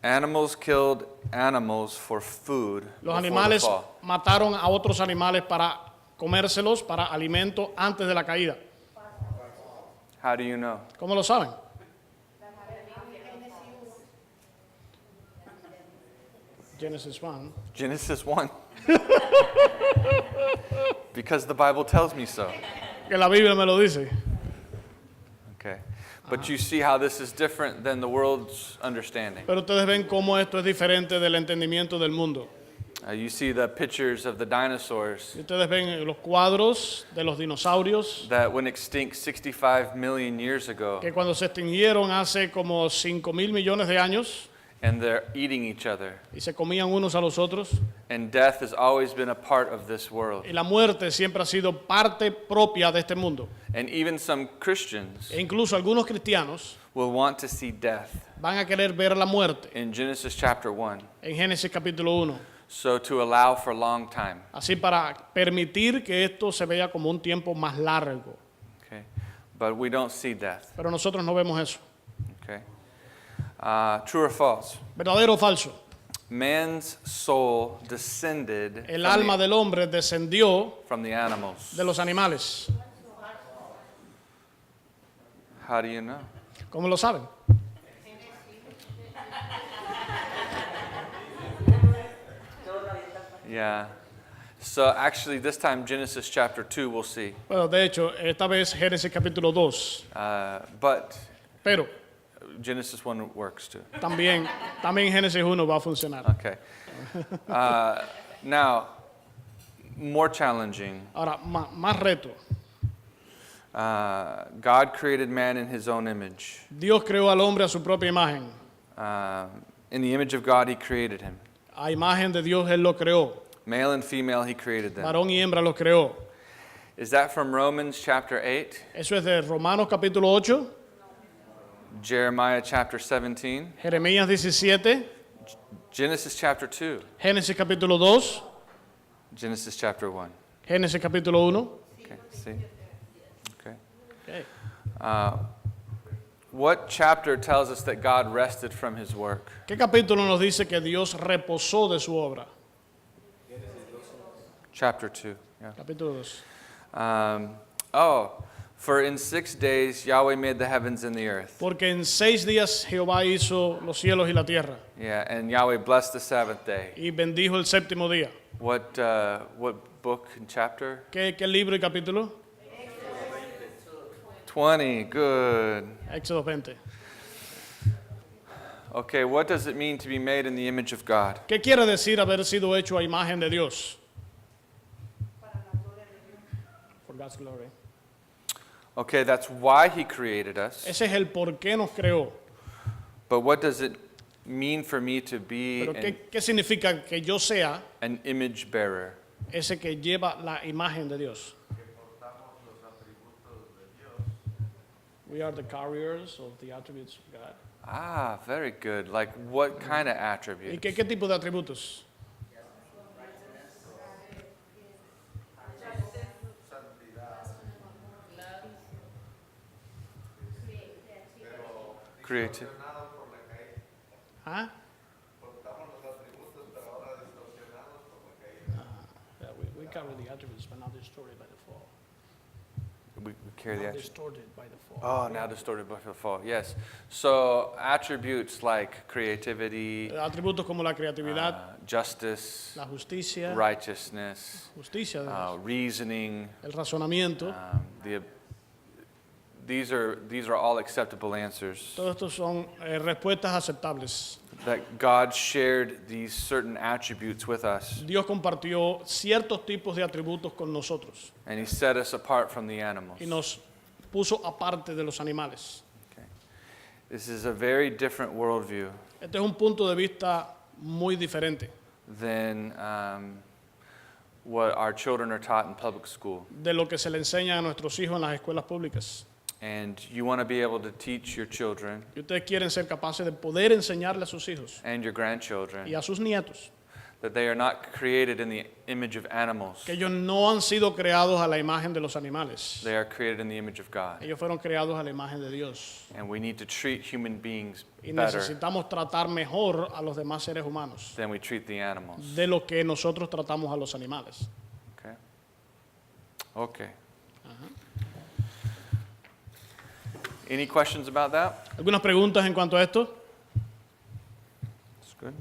S2: Animals killed animals for food
S1: Los
S2: before the
S1: animales
S2: fall.
S1: mataron a otros animales para comérselos, para alimento antes de la caída.
S2: How do you know?
S1: ¿Cómo lo saben? Genesis 1.
S2: Genesis 1. Because the Bible tells me so.
S1: Que la Biblia me lo dice.
S2: Okay. But you see how this is different than the world's understanding.
S1: Pero ustedes ven cómo esto es diferente del entendimiento del mundo.
S2: You see the pictures of the dinosaurs
S1: Y ustedes ven los cuadros de los dinosaurios
S2: that went extinct 65 million years ago,
S1: que cuando se extinguieron hace como 5.000 millones de años,
S2: And they're eating each other.
S1: y se comían unos a los otros.
S2: And death has always been a part of this world.
S1: Y la muerte siempre ha sido parte propia de este mundo.
S2: And even some Christians
S1: E incluso algunos cristianos
S2: will want to see death
S1: van a querer ver la muerte
S2: in Genesis chapter 1.
S1: en Génesis capítulo 1.
S2: So to allow for a long time.
S1: Así para permitir que esto se vea como un tiempo más largo.
S2: Okay. But we don't see death.
S1: Pero nosotros no vemos eso.
S2: Okay. True or false?
S1: ¿Verdadero o falso?
S2: Man's soul descended
S1: El alma del hombre descendió
S2: from the animals.
S1: de los animales.
S2: How do you know?
S1: ¿Cómo lo saben?
S2: Yeah. So actually this time Genesis chapter 2 we'll see.
S1: Bueno, de hecho, esta vez Génesis capítulo 2.
S2: But
S1: Pero
S2: Genesis 1 works too.
S1: también Génesis 1 va a funcionar.
S2: Okay. Now, more challenging.
S1: Ahora, más reto.
S2: God created man in his own image.
S1: Dios creó al hombre a su propia imagen.
S2: In the image of God, he created him.
S1: A imagen de Dios Él lo creó.
S2: Male and female, he created them.
S1: Varón y hembra lo creó.
S2: Is that from Romans chapter 8?
S1: Eso es de Romanos capítulo 8,
S2: Jeremiah chapter 17?
S1: Jeremías 17,
S2: Genesis chapter 2?
S1: Génesis capítulo 2,
S2: Genesis chapter 1?
S1: Génesis capítulo 1.
S2: Okay, see? Okay.
S1: Okay.
S2: What chapter tells us that God rested from his work?
S1: ¿Qué capítulo nos dice que Dios reposó de su obra?
S2: Chapter 2. Yeah.
S1: Capítulo 2.
S2: For in 6 days Yahweh made the heavens and the earth.
S1: Porque en 6 días Jehová hizo los cielos y la tierra.
S2: Yeah, and Yahweh blessed the Sabbath day.
S1: Y bendijo el séptimo día.
S2: What book and chapter?
S1: ¿Qué libro y capítulo?
S2: 20. Good.
S1: Éxodo 20.
S2: Okay, what does it mean to be made in the image of God?
S1: ¿Qué quiere decir haber sido hecho a imagen de Dios? For God's glory.
S2: Okay, that's why he created us.
S1: Ese es el por qué nos creó.
S2: But what does it mean for me to be
S1: Pero ¿qué significa que yo sea
S2: an image bearer?
S1: ese que lleva la imagen de Dios? We are the carriers of the attributes of God.
S2: Ah, very good. Like what kind of
S1: ¿Y
S2: attributes?
S1: qué tipo de atributos?
S2: Creative.
S1: ¿Ah? Yeah, we carry the attributes, but not distorted by the fall.
S2: We carry the
S1: Not
S2: attributes.
S1: distorted by the fall.
S2: Oh, now distorted by the fall. Yes. So attributes like creativity,
S1: Atributos como la creatividad,
S2: justice,
S1: la justicia,
S2: righteousness,
S1: justicia de Dios,
S2: reasoning.
S1: el razonamiento.
S2: These are all acceptable answers.
S1: Todos estos son respuestas aceptables.
S2: That God shared these certain attributes with us,
S1: Dios compartió ciertos tipos de atributos con nosotros
S2: and He set us apart from the animals.
S1: y nos puso aparte de los animales.
S2: Okay. This is a very different worldview
S1: Este es un punto de vista muy diferente
S2: than what our children are taught in public school.
S1: de lo que se le enseña a nuestros hijos en las escuelas públicas.
S2: And you want to be able to teach your children
S1: Y ustedes quieren ser capaces de poder enseñarle a sus hijos
S2: and your grandchildren
S1: y a sus nietos
S2: that they are not created in the image of animals.
S1: que ellos no han sido creados a la imagen de los animales.
S2: They are created in the image of God.
S1: Ellos fueron creados a la imagen de Dios.
S2: And we need to treat human beings
S1: Y
S2: better
S1: necesitamos tratar mejor a los demás seres humanos
S2: than we treat the animals.
S1: de lo que nosotros tratamos a los animales.
S2: Okay? Okay. Any questions about that?
S1: ¿Algunas preguntas en cuanto a esto?
S2: That's good.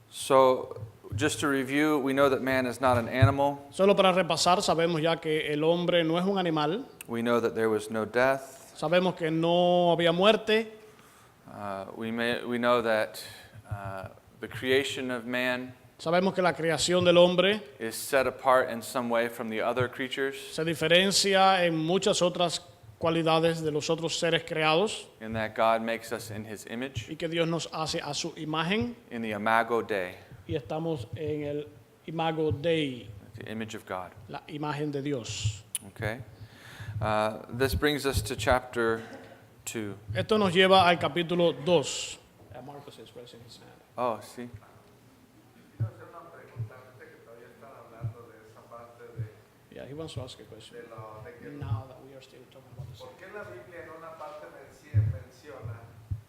S2: So, just to review, we know that man is not an animal.
S1: Solo para repasar, sabemos ya que el hombre no es un animal.
S2: We know that there was no death.
S1: Sabemos que no había muerte.
S2: We know that the creation of man
S1: Sabemos que la creación del hombre
S2: is set apart in some way from the other creatures.
S1: se diferencia en muchas otras cualidades de los otros seres creados
S2: in that God makes us in His image,
S1: y que Dios nos hace a su imagen
S2: in the imago Dei,
S1: y estamos en el imago Dei,
S2: the image of God.
S1: la imagen de Dios.
S2: Okay? This brings us to chapter 2.
S1: Esto nos lleva al capítulo 2. Marcos is raising his hand.
S2: Oh, sí.
S9: Quiero hacer una pregunta, ahorita que todavía están hablando de esa parte de,
S1: Yeah, he wants to ask a question.
S9: de que
S1: Now that we are still talking about the
S9: ¿por
S1: same.
S9: qué la Biblia en una parte menciona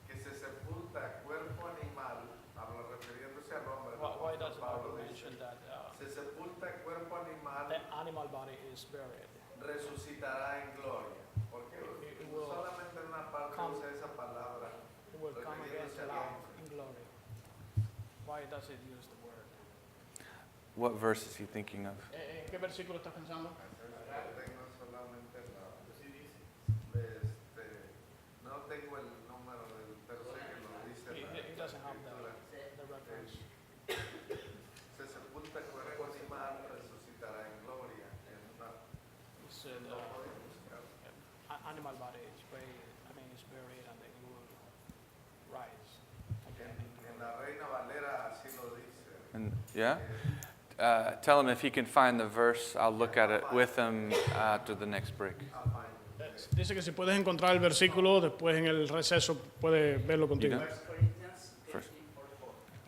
S9: que se sepulta cuerpo animal, refiriéndose al hombre?
S1: Why does the
S9: Pablo
S1: Bible
S9: dice,
S1: mention that
S9: se sepulta cuerpo animal,
S1: the animal body is buried?
S9: resucitará en gloria? Porque
S1: will
S9: solamente en una parte
S1: come-
S9: usa esa palabra,
S1: It will come again to
S9: refiriéndose al
S1: life
S9: hombre.
S1: in glory. Why does it use the word?
S2: What verse is he thinking of?
S1: ¿En qué versículo estás pensando?
S9: Tengo solamente no tengo el número del, pero sé que lo dice
S1: He doesn't have the reference.
S9: se sepulta cuerpo animal, resucitará en gloria. En una,
S1: It said, animal body is buried, is buried and then it will rise again in
S9: en
S1: glory.
S9: la Reina Valera así lo dice.
S2: And, yeah? Tell him if he can find the verse. I'll look at it with him after the next break.
S1: Dice que si puedes encontrar el versículo, después en el receso puedes verlo contigo.
S2: know?
S3: 1 Corinthians
S2: First.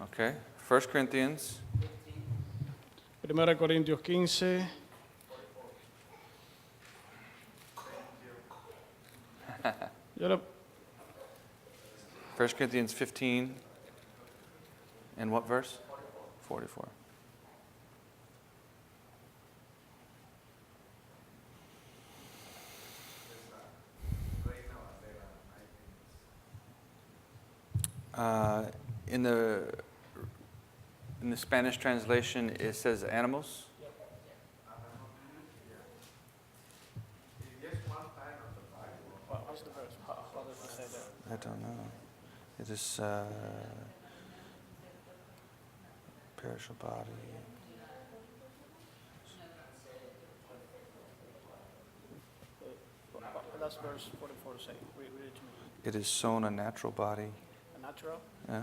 S3: 15:44.
S2: Okay. 1 Corinthians
S3: 15.
S1: 1 Corintios 15. Yo le-
S2: 1 Corinthians 15. And what verse? 44.
S9: Reina Valera,
S2: In the Spanish translation, it says animals.
S9: just one time of the Bible.
S1: What's the verse? How does it say that?
S2: I don't know. It is perishable body.
S1: That's verse 44 saying. Read it to me.
S2: It is sown a natural body.
S1: A natural?
S2: Yeah?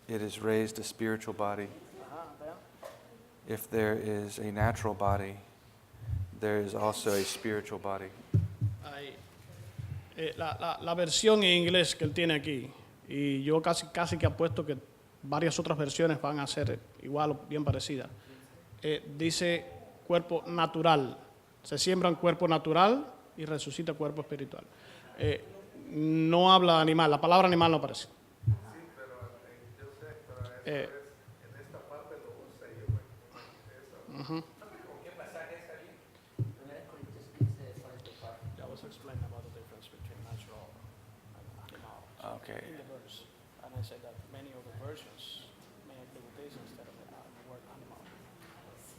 S2: It is raised a spiritual body.
S1: There.
S2: If there is a natural body, there is also a spiritual body.
S1: Ahí. La versión en inglés que él tiene aquí, y yo casi que apuesto que varias otras versiones van a ser igual o bien parecidas, dice cuerpo natural. Se siembra un cuerpo natural y resucita cuerpo espiritual. No habla de animal, la palabra animal no aparece.
S9: Sí, pero yo sé, pero eso es, en esta parte lo usa y yo me eso.
S3: ¿Qué pasaje es ahí? 1 Corintios 15:44.
S1: That was explaining about the difference between natural and animal
S2: Okay.
S1: in the verse. And I said that many of the versions may agree with this instead of the word animal.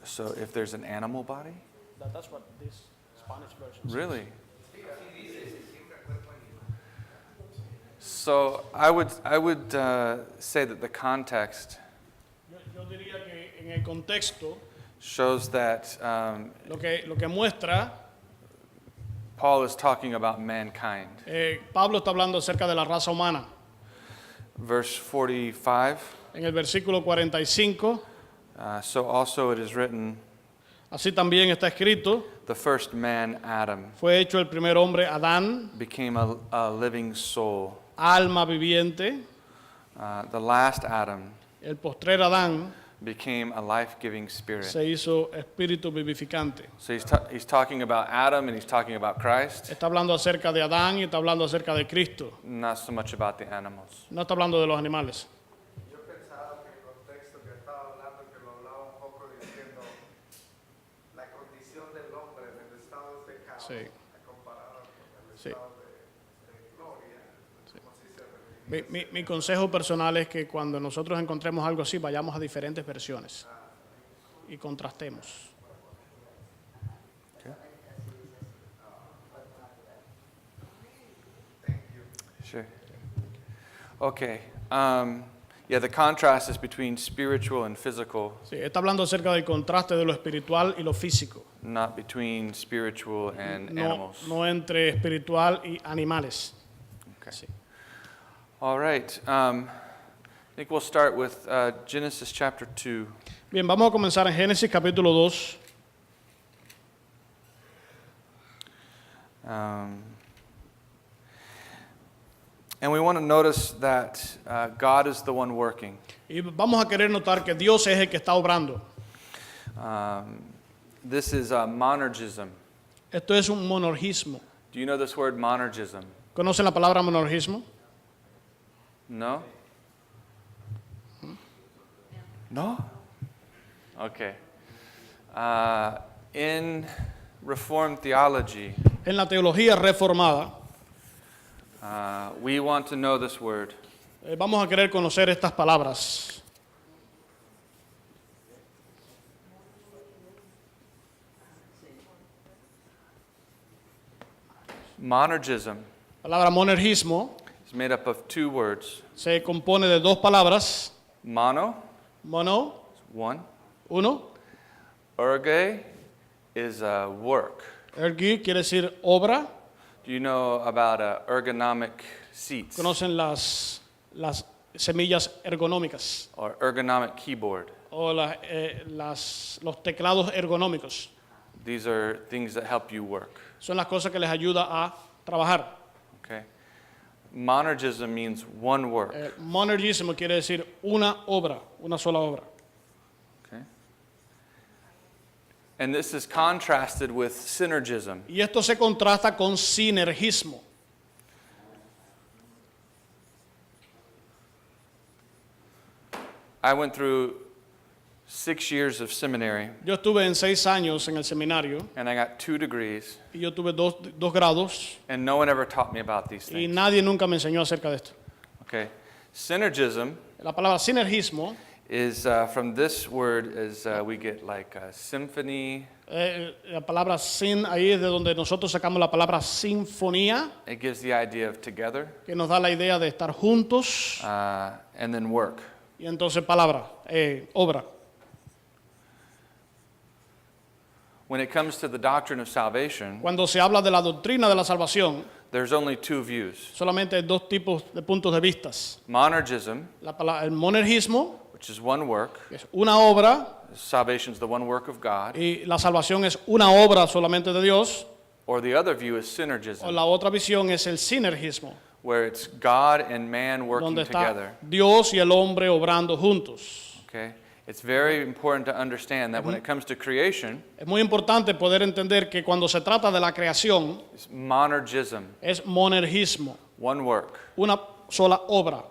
S2: So if there's an animal body?
S1: That's what this Spanish version says.
S2: Really? So I would say that the context
S1: Yo diría que en el contexto
S2: shows that
S1: lo que muestra,
S2: Paul is talking about mankind.
S1: Pablo está hablando acerca de la raza humana.
S2: Verse 45,
S1: En el versículo 45,
S2: so also it is written,
S1: así también está escrito,
S2: the first man, Adam,
S1: fue hecho el primer hombre, Adán,
S2: became a living soul.
S1: alma viviente,
S2: The last Adam
S1: el postrer Adán
S2: became a life-giving spirit.
S1: se hizo espíritu vivificante.
S2: So he's talking about Adam and he's talking about Christ,
S1: Está hablando acerca de Adán y está hablando acerca de Cristo.
S2: not so much about the animals.
S1: No está hablando de los animales.
S9: Yo pensaba que el contexto que estaba hablando, que lo hablaba un poco diciendo la condición del hombre en el estado de pecado,
S1: Sí.
S9: comparada con el
S1: Sí.
S9: estado de gloria, como si se refiriese.
S1: Mi consejo personal es que cuando nosotros encontremos algo así, vayamos a diferentes versiones y contrastemos.
S2: Sure. Okay. Yeah, the contrast is between spiritual and physical,
S1: Sí, está hablando acerca del contraste de lo espiritual y lo físico,
S2: not between spiritual and
S1: no,
S2: animals.
S1: no entre espiritual y animales.
S2: Okay.
S1: Sí.
S2: All right. I think we'll start with Genesis chapter 2.
S1: Bien, vamos a comenzar en Génesis capítulo 2.
S2: And we want to notice that God is the one working.
S1: Y vamos a querer notar que Dios es el que está obrando.
S2: This is monergism.
S1: Esto es un monergismo.
S2: Do you know this word monergism?
S1: ¿Conocen la palabra monergismo?
S2: No? No? Okay. In Reformed theology,
S1: En la teología reformada,
S2: we want to know this word.
S1: vamos a querer conocer estas palabras.
S2: Monergism
S1: La palabra monergismo
S2: is made up of two words.
S1: se compone de dos palabras.
S2: Mono,
S1: Mono,
S2: one.
S1: uno.
S2: Erge is work.
S1: Ergi quiere decir obra.
S2: Do you know about ergonomic seats
S1: Conocen las semillas ergonómicas
S2: or ergonomic keyboard?
S1: o los teclados ergonómicos.
S2: These are things that help you work.
S1: Son las cosas que les ayuda a trabajar.
S2: Okay. Monergism means one work.
S1: Monergismo quiere decir una obra, una sola obra.
S2: Okay. And this is contrasted with synergism.
S1: Y esto se contrasta con sinergismo.
S2: I went through 6 years of seminary
S1: Yo estuve en 6 años en el seminario
S2: and I got 2 degrees
S1: y yo tuve dos grados
S2: and no one ever taught me about these
S1: y
S2: things.
S1: nadie nunca me enseñó acerca de esto.
S2: Okay. Synergism
S1: La palabra sinergismo,
S2: is from this word is we get like a symphony.
S1: la palabra sin, ahí es de donde nosotros sacamos la palabra sinfonía,
S2: It gives the idea of together
S1: que nos da la idea de estar juntos,
S2: and then work.
S1: y entonces palabra, obra.
S2: When it comes to the doctrine of salvation,
S1: Cuando se habla de la doctrina de la salvación,
S2: there's only 2 views.
S1: solamente hay dos tipos de puntos de vistas.
S2: Monergism,
S1: El monergismo,
S2: which is one work.
S1: que es una obra,
S2: Salvation is the one work of God.
S1: y la salvación es una obra solamente de Dios,
S2: Or the other view is
S1: o
S2: synergism,
S1: la otra visión es el sinergismo,
S2: where it's God and man working
S1: donde está
S2: together.
S1: Dios y el hombre obrando juntos.
S2: Okay? It's very important to understand that when it comes to creation,
S1: Es muy importante poder entender que cuando se trata de la creación,
S2: it's monergism,
S1: es monergismo,
S2: one work.
S1: una sola obra.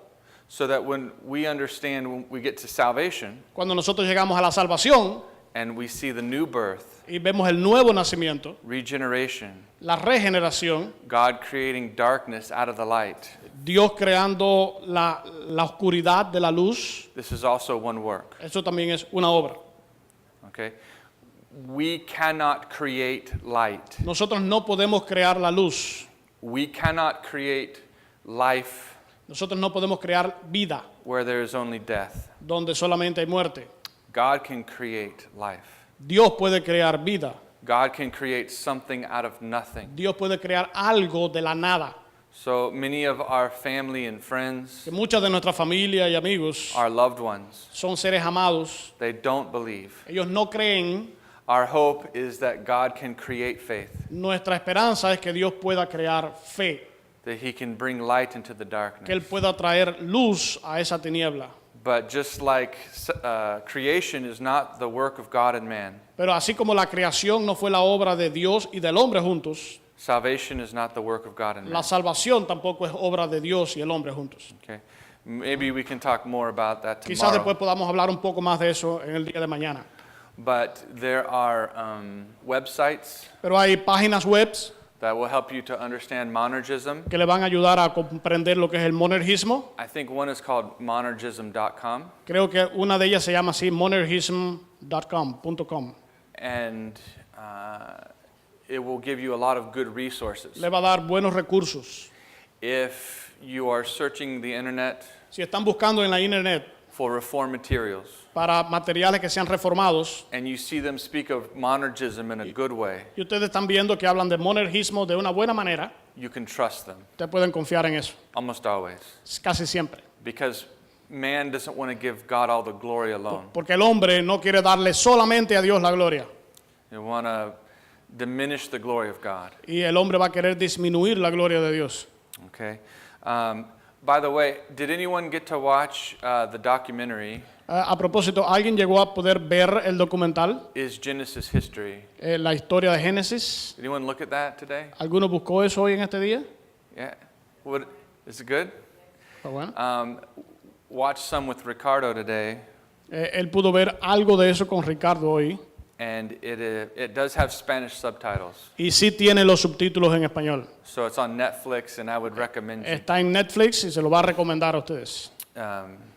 S2: So that when we understand, when we get to salvation
S1: Cuando nosotros llegamos a la salvación
S2: and we see the new birth,
S1: y vemos el nuevo nacimiento,
S2: regeneration,
S1: la regeneración,
S2: God creating darkness out of the light,
S1: Dios creando la oscuridad de la luz,
S2: this is also one work.
S1: eso también es una obra.
S2: Okay? We cannot create light.
S1: Nosotros no podemos crear la luz,
S2: We cannot create life
S1: nosotros no podemos crear vida
S2: where there is only death.
S1: donde solamente hay muerte.
S2: God can create life.
S1: Dios puede crear vida,
S2: God can create something out of nothing.
S1: Dios puede crear algo de la nada.
S2: So many of our family and friends,
S1: Que muchas de nuestra familia y amigos
S2: our loved ones,
S1: son seres amados,
S2: they don't believe.
S1: ellos no creen.
S2: Our hope is that God can create faith,
S1: Nuestra esperanza es que Dios pueda crear fe,
S2: that He can bring light into the
S1: que
S2: darkness.
S1: Él pueda traer luz a esa tiniebla.
S2: But just like creation is not the work of God and man,
S1: Pero así como la creación no fue la obra de Dios y del hombre juntos,
S2: salvation is not the work of God and
S1: la
S2: man.
S1: salvación tampoco es obra de Dios y el hombre juntos.
S2: Okay? Maybe we can talk more about that
S1: Quizás después
S2: tomorrow.
S1: podamos hablar un poco más de eso en el día de mañana.
S2: But there are websites
S1: Pero hay páginas web
S2: that will help you to understand monergism.
S1: que le van a ayudar a comprender lo que es el monergismo.
S2: I think one is called monergism.com,
S1: Creo que una de ellas se llama así, monergism.com.
S2: and it will give you a lot of good resources.
S1: Le va a dar buenos recursos.
S2: If you are searching the internet
S1: Si están buscando en la internet
S2: for reform materials,
S1: para materiales que sean reformados,
S2: and you see them speak of monergism in a good way,
S1: y ustedes están viendo que hablan de monergismo de una buena manera,
S2: you can trust them,
S1: ustedes pueden confiar en eso,
S2: almost always.
S1: casi siempre.
S2: Because man doesn't want to give God all the glory alone.
S1: Porque el hombre no quiere darle solamente a Dios la gloria.
S2: They want to diminish the glory of God.
S1: Y el hombre va a querer disminuir la gloria de Dios.
S2: Okay. By the way, did anyone get to watch the documentary?
S1: A propósito, ¿alguien llegó a poder ver el documental,
S2: Is Genesis History?
S1: la historia de Génesis?
S2: Did anyone look at that today?
S1: ¿Alguno buscó eso hoy en este día?
S2: Yeah. What is it good?
S1: Está bueno.
S2: Watch some with Ricardo today,
S1: Él pudo ver algo de eso con Ricardo hoy.
S2: and it does have Spanish subtitles.
S1: Y sí tiene los subtítulos en español.
S2: So it's on Netflix, and I would recommend you.
S1: Está en Netflix y se lo va a recomendar a ustedes.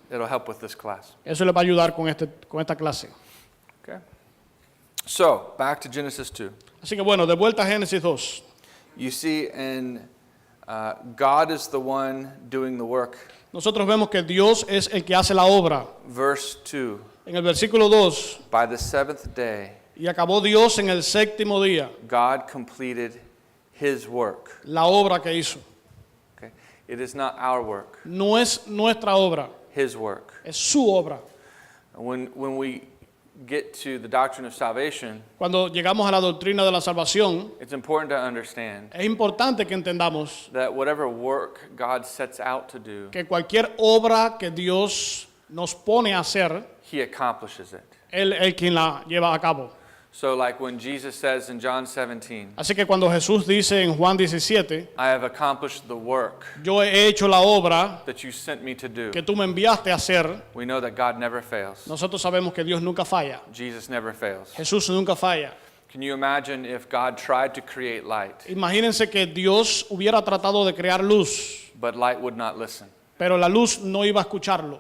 S2: It'll help with this class.
S1: Eso les va a ayudar con esta clase.
S2: Okay. So back to Genesis 2.
S1: Así que bueno, de vuelta a Génesis 2.
S2: You see, God is the one doing the work.
S1: Nosotros vemos que Dios es el que hace la obra.
S2: Verse 2.
S1: En el versículo 2,
S2: By the seventh day,
S1: y acabó Dios en el séptimo día
S2: God completed His work.
S1: la obra que hizo.
S2: Okay. It is not our work,
S1: No es nuestra obra,
S2: His work.
S1: es su obra.
S2: When we get to the doctrine of salvation,
S1: Cuando llegamos a la doctrina de la salvación,
S2: it's important to understand
S1: es importante que entendamos
S2: that whatever work God sets out to do,
S1: que cualquier obra que Dios nos pone a hacer,
S2: He accomplishes it.
S1: Él es quien la lleva a cabo.
S2: So like when Jesus says in John 17,
S1: Así que cuando Jesús dice en Juan 17,
S2: I have accomplished the work
S1: yo he hecho la obra
S2: that you sent me to do,
S1: que tú me enviaste a hacer,
S2: we know that God never fails.
S1: nosotros sabemos que Dios nunca falla.
S2: Jesus never fails.
S1: Jesús nunca falla.
S2: Can you imagine if God tried to create light,
S1: Imagínense que Dios hubiera tratado de crear luz,
S2: but light would not listen?
S1: pero la luz no iba a escucharlo.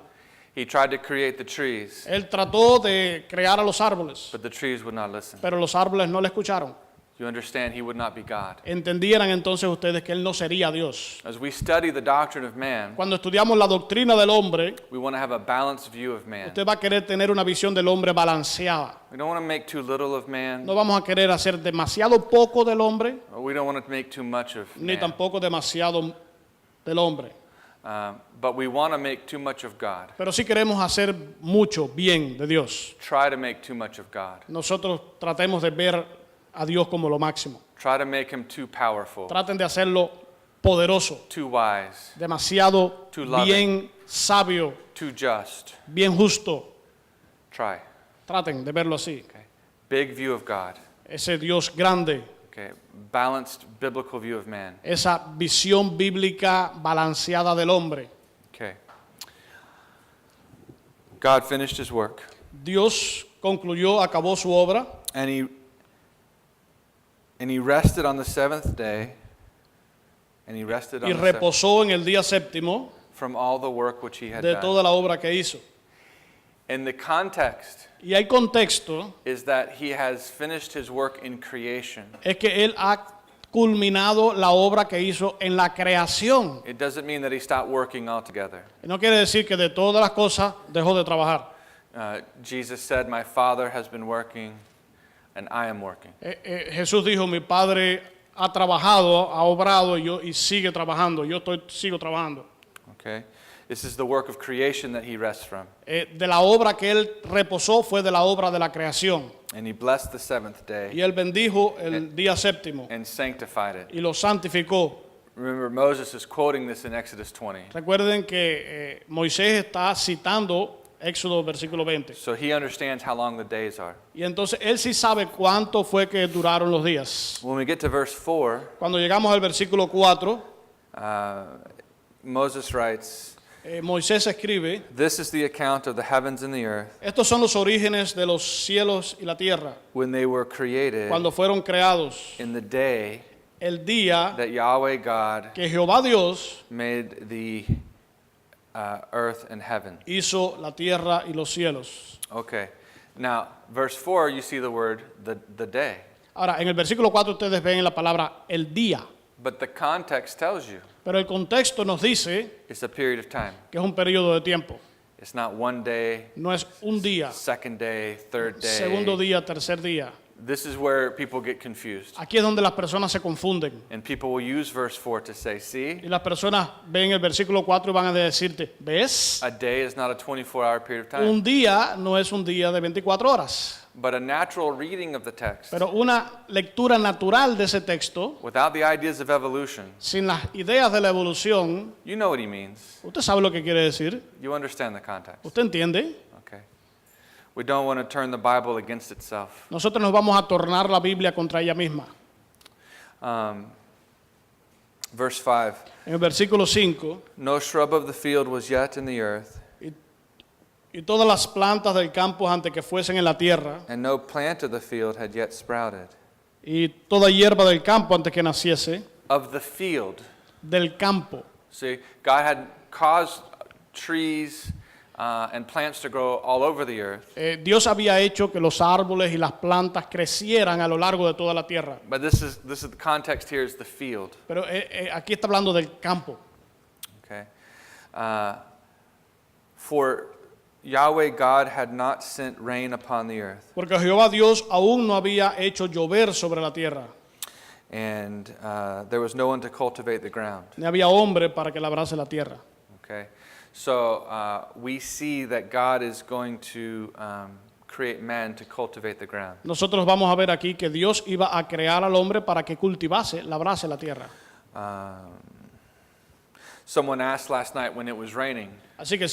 S2: He tried to create the trees,
S1: Él trató de crear a los árboles,
S2: but the trees would not listen.
S1: pero los árboles no le escucharon.
S2: You understand He would not be God.
S1: Entendieran entonces ustedes que Él no sería Dios.
S2: As we study the doctrine of man,
S1: Cuando estudiamos la doctrina del hombre,
S2: we want to have a balanced view of man.
S1: usted va a querer tener una visión del hombre balanceada.
S2: We don't want to make too little of man,
S1: No vamos a querer hacer demasiado poco del hombre,
S2: or we don't want to make too much of
S1: ni
S2: man.
S1: tampoco demasiado del hombre.
S2: But we want to make too much of God.
S1: Pero sí queremos hacer mucho bien de Dios.
S2: Try to make too much of God.
S1: Nosotros tratemos de ver a Dios como lo máximo.
S2: Try to make Him too powerful,
S1: Traten de hacerlo poderoso,
S2: too wise,
S1: demasiado
S2: Too loving.
S1: bien sabio,
S2: too just.
S1: bien justo.
S2: Try.
S1: Traten de verlo así.
S2: Okay. Big view of God.
S1: Ese Dios grande,
S2: Okay. Balanced biblical view of man.
S1: esa visión bíblica balanceada del hombre.
S2: Okay. God finished His work,
S1: Dios concluyó, acabó su obra
S2: and He rested on the seventh day, and He rested on
S1: y
S2: the seventh
S1: reposó en el día séptimo
S2: from all the work which He had
S1: de
S2: done.
S1: toda la obra que hizo.
S2: And the context
S1: Y hay contexto,
S2: is that He has finished His work in creation.
S1: es que Él ha culminado la obra que hizo en la creación.
S2: It doesn't mean that He stopped working altogether.
S1: No quiere decir que de todas las cosas dejó de trabajar.
S2: Jesus said, "My Father has been working, and I am working."
S1: Jesús dijo, mi Padre ha trabajado, ha obrado y sigue trabajando. Yo sigo trabajando.
S2: Okay? This is the work of creation that He rests from.
S1: De la obra que Él reposó fue de la obra de la creación.
S2: And He blessed the seventh day
S1: Y Él bendijo el día séptimo
S2: and sanctified it.
S1: y lo santificó.
S2: Remember, Moses is quoting this in Exodus 20.
S1: Recuerden que Moisés está citando Éxodo versículo 20.
S2: So he understands how long the days are.
S1: Y entonces Él sí sabe cuánto fue que duraron los días.
S2: When we get to verse 4,
S1: Cuando llegamos al versículo 4,
S2: Moses writes,
S1: Moisés escribe,
S2: "This is the account of the heavens and the earth
S1: estos son los orígenes de los cielos y la tierra,
S2: when they were created
S1: cuando fueron creados,
S2: in the day
S1: el día
S2: that Yahweh God
S1: que Jehová Dios
S2: made the earth and heaven."
S1: hizo la tierra y los cielos.
S2: Okay. Now, verse 4, you see the word the day.
S1: Ahora, en el versículo 4 ustedes ven la palabra el día.
S2: But the context tells you
S1: Pero el contexto nos dice
S2: it's a period of time.
S1: que es un periodo de tiempo.
S2: It's not one day,
S1: No es un día,
S2: second day, third day.
S1: segundo día, tercer día.
S2: This is where people get confused.
S1: Aquí es donde las personas se confunden.
S2: And people will use verse 4 to say, see,
S1: Y las personas ven el versículo 4 y van a decirte, ¿ves?
S2: a day is not a 24-hour period of time.
S1: Un día no es un día de 24 horas.
S2: But a natural reading of the text,
S1: Pero una lectura natural de ese texto,
S2: without the ideas of evolution,
S1: sin las ideas de la evolución,
S2: you know what he means.
S1: ¿usted sabe lo que quiere decir?
S2: You understand the context.
S1: ¿Usted entiende?
S2: Okay. We don't want to turn the Bible against itself.
S1: Nosotros nos vamos a tornar la Biblia contra ella misma.
S2: Verse 5,
S1: En el versículo 5,
S2: no shrub of the field was yet in the earth,
S1: y todas las plantas del campo antes que fuesen en la tierra,
S2: and no plant of the field had yet sprouted.
S1: y toda hierba del campo antes que naciese,
S2: Of the field.
S1: del campo.
S2: See, God had caused trees and plants to grow all over the earth.
S1: Dios había hecho que los árboles y las plantas crecieran a lo largo de toda la tierra.
S2: But this is the context here is the field.
S1: Pero aquí está hablando del campo.
S2: Okay. For Yahweh God had not sent rain upon the earth,
S1: Porque Jehová Dios aún no había hecho llover sobre la tierra,
S2: and there was no one to cultivate the ground.
S1: ni había hombre para que labrase la tierra.
S2: Okay. So we see that God is going to create man to cultivate the ground.
S1: Nosotros vamos a ver aquí que Dios iba a crear al hombre para que cultivase, labrase la tierra.
S2: Someone asked last night when it was raining,
S1: Así que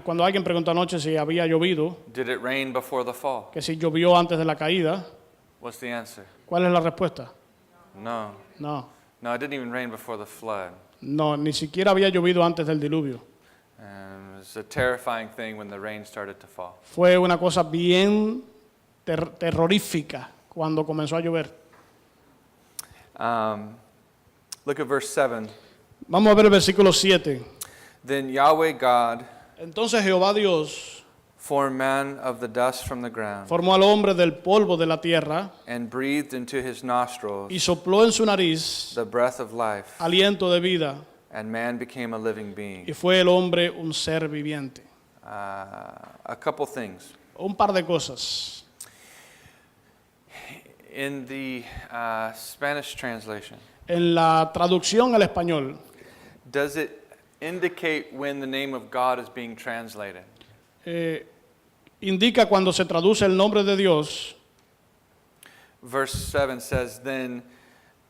S1: cuando alguien preguntó anoche si había llovido,
S2: did it rain before the fall?
S1: que si llovió antes de la caída,
S2: What's the answer?
S1: ¿cuál es la respuesta?
S2: No.
S1: No,
S2: No, it didn't even rain before the flood.
S1: no, ni siquiera había llovido antes del diluvio.
S2: And it was a terrifying thing when the rain started to fall.
S1: Fue una cosa bien terrorífica cuando comenzó a llover.
S2: Look at verse 7.
S1: Vamos a ver el versículo 7.
S2: Then Yahweh God
S1: Entonces Jehová Dios
S2: formed man of the dust from the ground,
S1: formó al hombre del polvo de la tierra
S2: and breathed into his nostrils
S1: y sopló en su nariz
S2: the breath of life,
S1: aliento de vida,
S2: and man became a living being.
S1: y fue el hombre un ser viviente.
S2: A couple things.
S1: Un par de cosas.
S2: In the Spanish translation,
S1: En la traducción al español,
S2: does it indicate when the name of God is being translated?
S1: indica cuando se traduce el nombre de Dios.
S2: Verse 7 says, then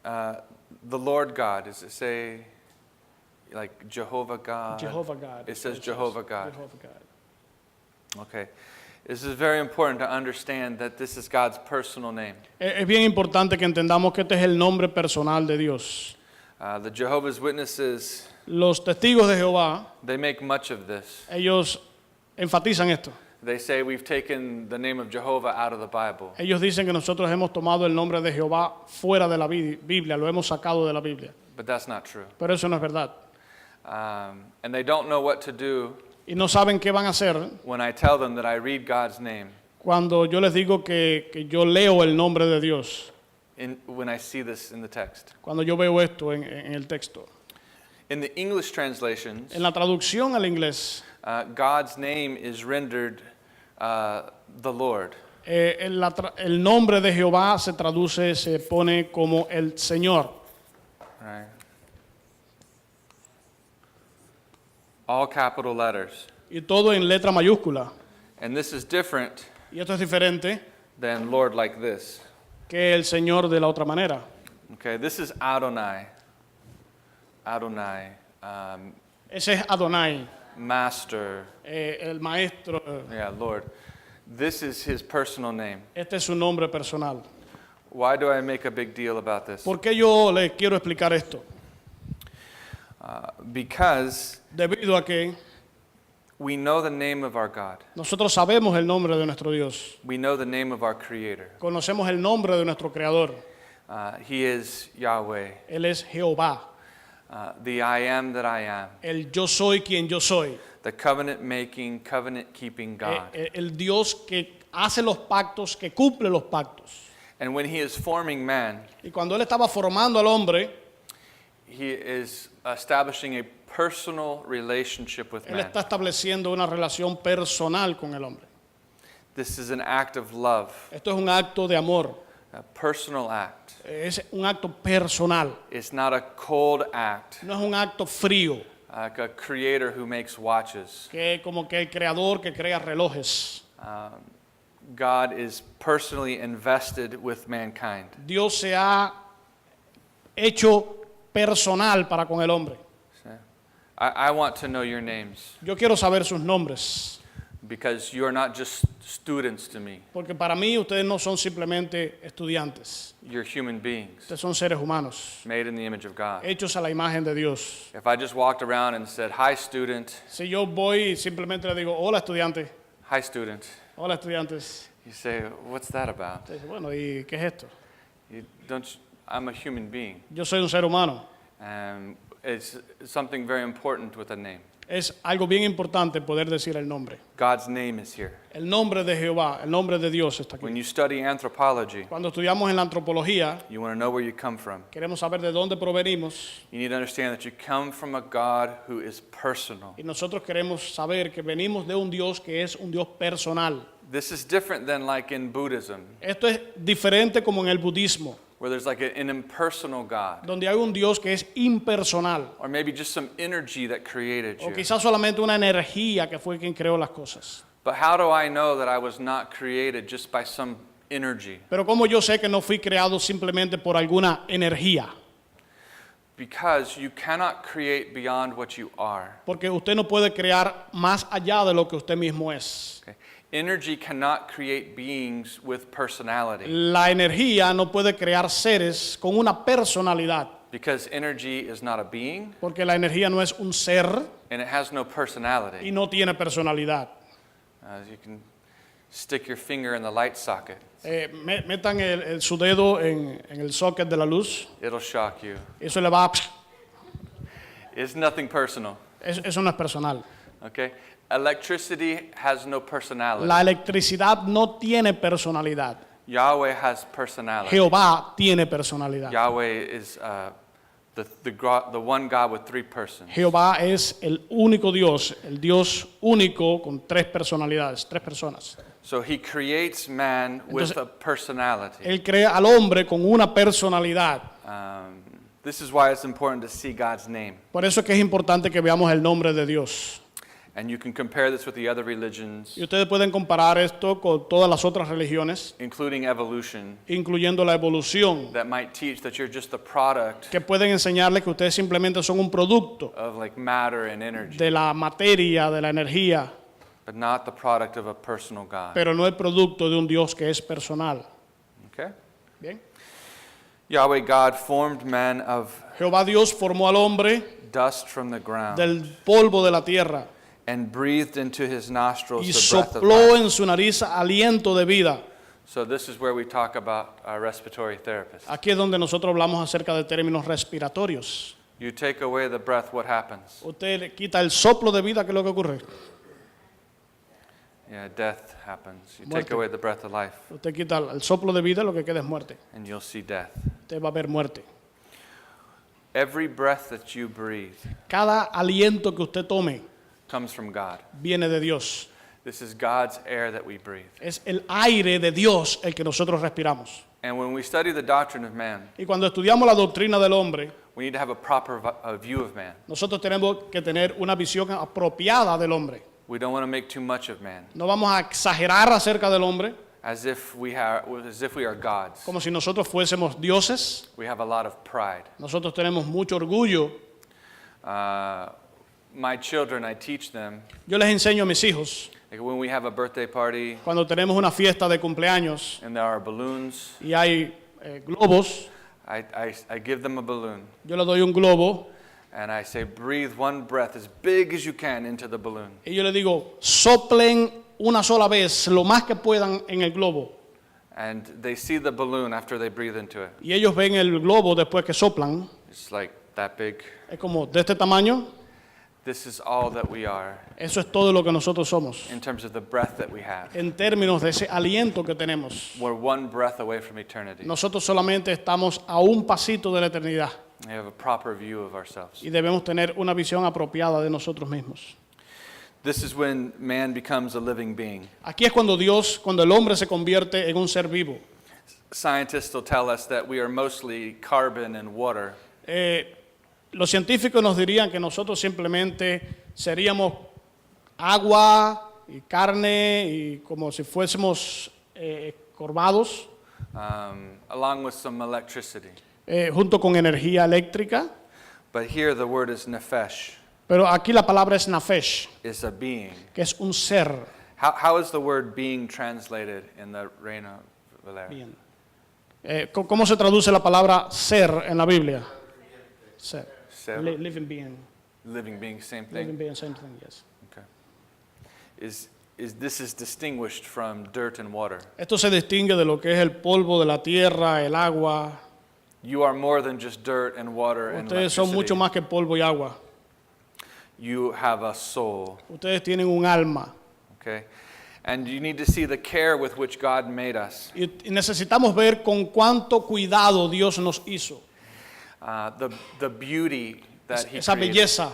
S2: the Lord God, does it say like Jehovah God?
S1: Jehovah God.
S2: It says Jehovah God.
S1: Jehovah God.
S2: Okay. This is very important to understand that this is God's personal name.
S1: Es bien importante que entendamos que este es el nombre personal de Dios.
S2: The Jehovah's Witnesses,
S1: Los testigos de Jehová,
S2: they make much of this.
S1: ellos enfatizan esto.
S2: They say we've taken the name of Jehovah out of the Bible.
S1: Ellos dicen que nosotros hemos tomado el nombre de Jehová fuera de la Biblia, lo hemos sacado de la Biblia.
S2: But that's not true.
S1: Pero eso no es verdad.
S2: And they don't know what to do
S1: Y no saben qué van a hacer
S2: when I tell them that I read God's name
S1: cuando yo les digo que yo leo el nombre de Dios,
S2: when I see this in the text.
S1: cuando yo veo esto en el texto.
S2: In the English translations,
S1: En la traducción al inglés,
S2: God's name is rendered the Lord.
S1: el nombre de Jehová se traduce, se pone como el Señor.
S2: Right. All capital letters.
S1: Y todo en letra mayúscula.
S2: And this is different
S1: Y esto es diferente
S2: than Lord like this.
S1: que el Señor de la otra manera.
S2: Okay, this is Adonai. Adonai.
S1: Ese es Adonai,
S2: Master.
S1: el maestro.
S2: Yeah, Lord. This is his personal name.
S1: Este es su nombre personal.
S2: Why do I make a big deal about this?
S1: ¿Por qué yo les quiero explicar esto?
S2: Because
S1: Debido a que
S2: we know the name of our God.
S1: nosotros sabemos el nombre de nuestro Dios.
S2: We know the name of our Creator.
S1: Conocemos el nombre de nuestro Creador.
S2: He is Yahweh,
S1: Él es Jehová,
S2: the I am that I am,
S1: el yo soy quien yo soy.
S2: the covenant-making, covenant-keeping God.
S1: El Dios que hace los pactos, que cumple los pactos.
S2: And when he is forming man,
S1: Y cuando Él estaba formando al hombre,
S2: he is establishing a personal relationship with
S1: Él
S2: man.
S1: está estableciendo una relación personal con el hombre.
S2: This is an act of love,
S1: Esto es un acto de amor,
S2: a personal act.
S1: es un acto personal,
S2: It's not a cold act,
S1: no es un acto frío,
S2: like a creator who makes watches.
S1: que es como que el creador que crea relojes.
S2: God is personally invested with mankind.
S1: Dios se ha hecho personal para con el hombre.
S2: So, I want to know your names
S1: Yo quiero saber sus nombres,
S2: because you are not just students to me.
S1: porque para mí ustedes no son simplemente estudiantes,
S2: You're human beings
S1: ustedes son seres humanos,
S2: made in the image of God.
S1: hechos a la imagen de Dios.
S2: If I just walked around and said, "Hi, student,"
S1: Si yo voy y simplemente le digo, hola estudiante,
S2: "Hi, student,"
S1: hola estudiantes,
S2: you say, "What's that about?"
S1: usted dice, bueno, ¿y qué es esto?
S2: I'm a human being.
S1: Yo soy un ser humano.
S2: It's something very important with a name.
S1: Es algo bien importante poder decir el nombre.
S2: God's name is here.
S1: El nombre de Jehová, el nombre de Dios está
S2: When
S1: aquí.
S2: you study anthropology,
S1: Cuando estudiamos en la antropología,
S2: you want to know where you come from.
S1: queremos saber de dónde provenimos
S2: You need to understand that you come from a God who is personal.
S1: y nosotros queremos saber que venimos de un Dios que es un Dios personal.
S2: This is different than like in Buddhism,
S1: Esto es diferente como en el budismo,
S2: where there's like an impersonal God,
S1: donde hay un Dios que es impersonal,
S2: or maybe just some energy that created
S1: o
S2: you.
S1: quizás solamente una energía que fue quien creó las cosas.
S2: But how do I know that I was not created just by some energy?
S1: Pero ¿cómo yo sé que no fui creado simplemente por alguna energía?
S2: Because you cannot create beyond what you are.
S1: Porque usted no puede crear más allá de lo que usted mismo es.
S2: Okay? Energy cannot create beings with personality,
S1: La energía no puede crear seres con una personalidad,
S2: because energy is not a being
S1: porque la energía no es un ser
S2: and it has no
S1: y
S2: personality.
S1: no tiene personalidad.
S2: You can stick your finger in the light socket,
S1: Metan su dedo en el socket de la luz,
S2: it'll shock you.
S1: eso le va a...
S2: It's nothing personal.
S1: Eso no es personal.
S2: Okay? Electricity has no personality.
S1: La electricidad no tiene personalidad.
S2: Yahweh has personality.
S1: Jehová tiene personalidad.
S2: Yahweh is the one God with three persons.
S1: Jehová es el único Dios, el Dios único con tres personalidades, tres personas.
S2: So he creates man with a personality.
S1: Él crea al hombre con una personalidad.
S2: This is why it's important to see God's name.
S1: Por eso es que es importante que veamos el nombre de Dios.
S2: And you can compare this with the other religions,
S1: Y ustedes pueden comparar esto con todas las otras religiones,
S2: including evolution,
S1: incluyendo la evolución,
S2: that might teach that you're just a product
S1: que pueden enseñarles que ustedes simplemente son un producto
S2: of like matter and energy,
S1: de la materia, de la energía,
S2: but not the product of a personal God.
S1: pero no el producto de un Dios que es personal.
S2: Okay?
S1: Bien.
S2: Yahweh God formed man of
S1: Jehová Dios formó al hombre
S2: dust from the ground
S1: del polvo de la tierra
S2: and breathed into his nostrils
S1: y
S2: the breath of
S1: sopló
S2: life.
S1: en su nariz aliento de vida.
S2: So this is where we talk about our respiratory therapist.
S1: Aquí es donde nosotros hablamos acerca de términos respiratorios.
S2: You take away the breath, what happens?
S1: Usted le quita el soplo de vida, ¿qué es lo que ocurre?
S2: Yeah, death happens. You
S1: Muerte.
S2: take away the breath of life
S1: Usted quita el soplo de vida, lo que queda es muerte.
S2: and you'll see death.
S1: Usted va a ver muerte.
S2: Every breath that you breathe
S1: Cada aliento que usted tome
S2: comes from God.
S1: viene de Dios.
S2: This is God's air that we breathe.
S1: Es el aire de Dios el que nosotros respiramos.
S2: And when we study the doctrine of man,
S1: Y cuando estudiamos la doctrina del hombre,
S2: we need to have a proper view of man.
S1: nosotros tenemos que tener una visión apropiada del hombre.
S2: We don't want to make too much of man,
S1: No vamos a exagerar acerca del hombre
S2: as if we are gods.
S1: como si nosotros fuésemos dioses.
S2: We have a lot of pride.
S1: Nosotros tenemos mucho orgullo.
S2: My children, I teach them,
S1: Yo les enseño a mis hijos,
S2: like when we have a birthday party
S1: cuando tenemos una fiesta de cumpleaños
S2: and there are balloons,
S1: y hay globos,
S2: I give them a balloon
S1: yo les doy un globo
S2: and I say, breathe one breath as big as you can into the balloon.
S1: y yo les digo, soplen una sola vez lo más que puedan en el globo.
S2: And they see the balloon after they breathe into it.
S1: Y ellos ven el globo después que soplan.
S2: It's like that big.
S1: Es como de este tamaño.
S2: This is all that we are
S1: Eso es todo lo que nosotros somos.
S2: in terms of the breath that we have.
S1: En términos de ese aliento que tenemos.
S2: We're one breath away from eternity.
S1: Nosotros solamente estamos a un pasito de la eternidad.
S2: We have a proper view of ourselves.
S1: Y debemos tener una visión apropiada de nosotros mismos.
S2: This is when man becomes a living being.
S1: Aquí es cuando el hombre se convierte en un ser vivo.
S2: Scientists will tell us that we are mostly carbon and water.
S1: Los científicos nos dirían que nosotros simplemente seríamos agua y carne y como si fuésemos corvados,
S2: along with some electricity.
S1: Junto con energía eléctrica.
S2: But here the word is nefesh.
S1: Pero aquí la palabra es nafesh,
S2: It's a being.
S1: que es un ser.
S2: How is the word being translated in the Reina Valera?
S1: Bien. ¿Cómo se traduce la palabra ser en la Biblia? Ser.
S2: Ser.
S1: Living being.
S2: Living being, same thing.
S1: Living being, same thing, yes.
S2: Okay. This is distinguished from dirt and water.
S1: Esto se distingue de lo que es el polvo de la tierra, el agua.
S2: You are more than just dirt and water and
S1: Ustedes son mucho
S2: electricity.
S1: más que polvo y agua.
S2: You have a soul,
S1: Ustedes tienen un alma.
S2: okay? And you need to see the care with which God made us.
S1: Y necesitamos ver con cuánto cuidado Dios nos hizo.
S2: The beauty that He
S1: Esa
S2: created.
S1: belleza.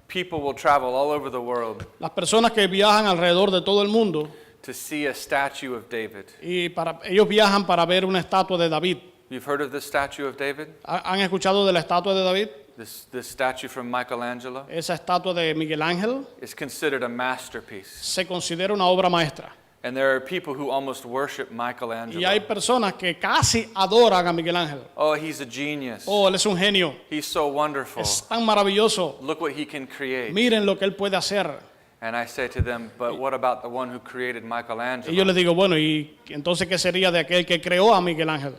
S2: People will travel all over the world
S1: Las personas que viajan alrededor de todo el mundo,
S2: to see a statue of David.
S1: y ellos viajan para ver una estatua de David.
S2: You've heard of the statue of David?
S1: ¿Han escuchado de la estatua de David?
S2: This statue from Michelangelo
S1: Esa estatua de Miguel Ángel
S2: is considered a masterpiece.
S1: se considera una obra maestra.
S2: And there are people who almost worship
S1: Y hay
S2: Michelangelo.
S1: personas que casi adoran a Miguel Ángel.
S2: Oh, he's a genius.
S1: Oh, él es un genio.
S2: He's so wonderful.
S1: Es tan maravilloso.
S2: Look what he can create.
S1: Miren lo que él puede hacer.
S2: And I say to them, but what about the one who created
S1: Y yo
S2: Michelangelo?
S1: les digo, bueno, ¿y entonces qué sería de aquel que creó a Miguel Ángel?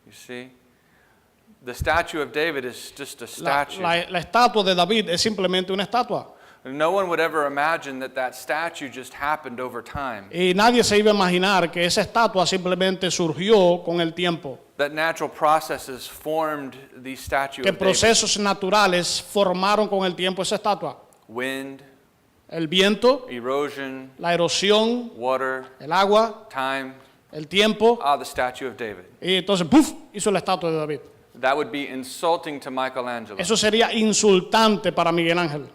S2: You see? The statue of David is just a statue.
S1: La estatua de David es simplemente una estatua.
S2: No one would ever imagine that that statue just happened over time.
S1: Y nadie se iba a imaginar que esa estatua simplemente surgió con el tiempo.
S2: That natural processes formed the statue
S1: Que
S2: of David.
S1: procesos naturales formaron con el tiempo esa estatua.
S2: Wind,
S1: El viento,
S2: erosion,
S1: la erosión,
S2: water,
S1: el agua,
S2: time.
S1: el tiempo.
S2: The statue of David.
S1: Y entonces, ¡puf!, hizo la estatua de David.
S2: That would be insulting to Michelangelo.
S1: Eso sería insultante para Miguel Ángel.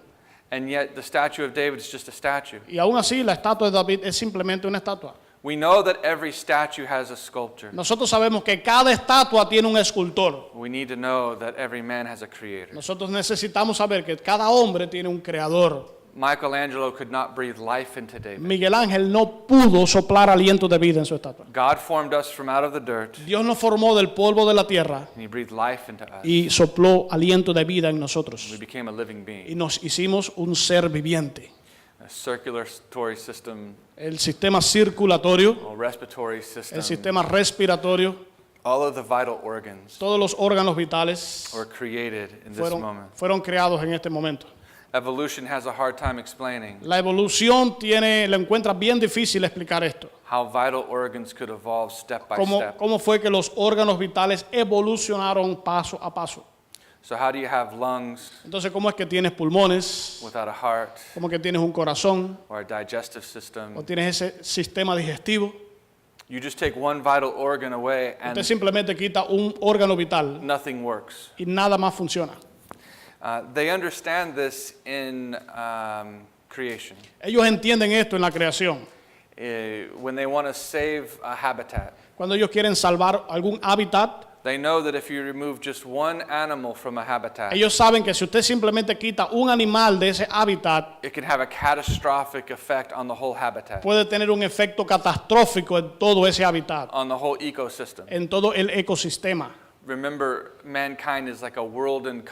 S2: And yet the statue of David is just a statue.
S1: Y aún así, la estatua de David es simplemente una estatua.
S2: We know that every statue has a sculptor.
S1: Nosotros sabemos que cada estatua tiene un escultor.
S2: We need to know that every man has a creator.
S1: Nosotros necesitamos saber que cada hombre tiene un creador.
S2: Michelangelo could not breathe life into David.
S1: Miguel Ángel no pudo soplar aliento de vida en su estatua.
S2: God formed us from out of the dirt,
S1: Dios nos formó del polvo de la tierra
S2: and He breathed life into us.
S1: y sopló aliento de vida en nosotros.
S2: We became a living
S1: Y
S2: being.
S1: nos hicimos un ser viviente.
S2: A circulatory system,
S1: El sistema circulatorio,
S2: a respiratory system,
S1: el sistema respiratorio,
S2: all of the vital organs
S1: todos los órganos vitales
S2: were created in this moment.
S1: fueron creados en este momento.
S2: Evolution has a hard time explaining
S1: La evolución la encuentra bien difícil explicar esto.
S2: how vital organs could evolve step by step.
S1: ¿Cómo fue que los órganos vitales evolucionaron paso a paso?
S2: So how do you have lungs
S1: Entonces, ¿cómo es que tienes pulmones?
S2: without a heart
S1: ¿Cómo es que tienes un corazón?
S2: or a digestive system?
S1: ¿O tienes ese sistema digestivo?
S2: You just take one vital organ away
S1: Usted
S2: and
S1: simplemente quita un órgano vital
S2: nothing works.
S1: y nada más funciona.
S2: They understand this in creation.
S1: Ellos entienden esto en la creación.
S2: When they want to save a habitat,
S1: Cuando ellos quieren salvar algún hábitat,
S2: they know that if you remove just one animal from a habitat,
S1: ellos saben que si usted simplemente quita un animal de ese hábitat,
S2: it can have a catastrophic effect on the whole habitat,
S1: puede tener un efecto catastrófico en todo ese hábitat,
S2: on the whole ecosystem.
S1: en todo el ecosistema.
S2: Remember, mankind is like a world in